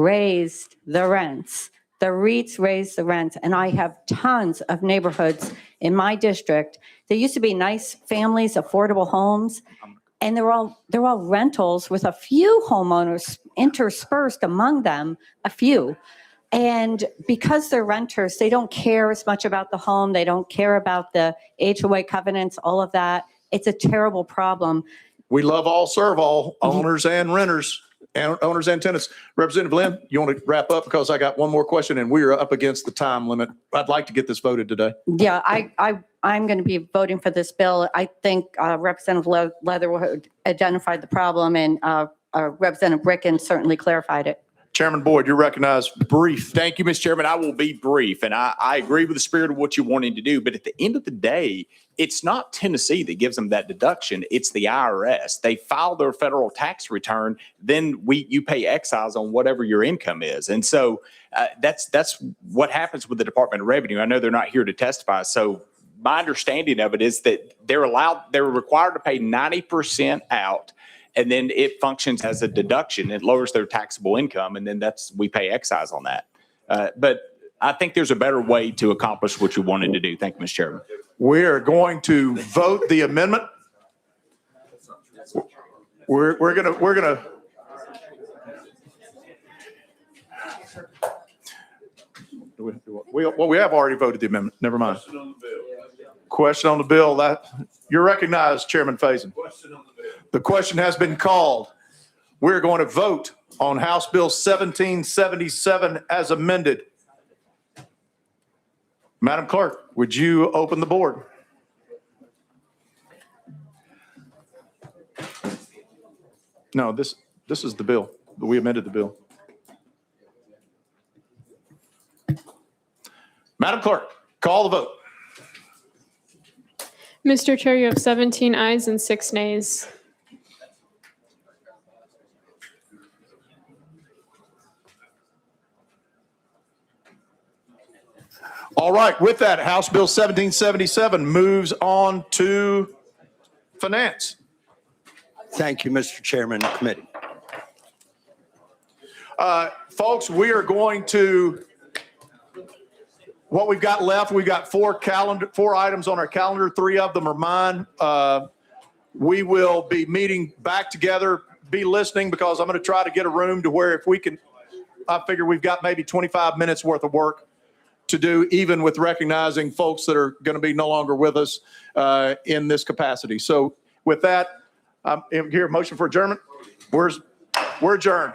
raised the rents. The REITs raised the rents, and I have tons of neighborhoods in my district. There used to be nice families, affordable homes, and they're all rentals with a few homeowners interspersed among them, a few. And because they're renters, they don't care as much about the home. They don't care about the HOA covenants, all of that. It's a terrible problem. We love all, serve all, owners and renters, and owners and tenants. Representative Lynn, you want to wrap up because I got one more question and we are up against the time limit. I'd like to get this voted today. Yeah, I'm going to be voting for this bill. I think Representative Leatherwood identified the problem, and Representative Bricken certainly clarified it. Chairman Boyd, you're recognized. Brief. Thank you, Mr. Chairman. I will be brief, and I agree with the spirit of what you're wanting to do. But at the end of the day, it's not Tennessee that gives them that deduction. It's the IRS. They file their federal tax return, then you pay excise on whatever your income is. And so that's what happens with the Department of Revenue. I know they're not here to testify. So my understanding of it is that they're required to pay 90% out. And then it functions as a deduction. It lowers their taxable income, and then we pay excise on that. But I think there's a better way to accomplish what you wanted to do. Thank you, Mr. Chairman. We are going to vote the amendment. We're gonna. We have already voted the amendment. Never mind. Question on the bill. You're recognized, Chairman Faison. The question has been called. We're going to vote on House Bill 1777 as amended. Madam Clerk, would you open the board? No, this is the bill. We amended the bill. Madam Clerk, call the vote. Mr. Chair, you have 17 ayes and 6 nays. All right, with that, House Bill 1777 moves on to finance. Thank you, Mr. Chairman and committee. Folks, we are going to, what we've got left, we've got four items on our calendar. 3 of them are mine. We will be meeting back together, be listening, because I'm going to try to get a room to where if we can, I figure we've got maybe 25 minutes worth of work to do, even with recognizing folks that are going to be no longer with us in this capacity. So with that, I'm here, motion for adjournment. We're adjourned.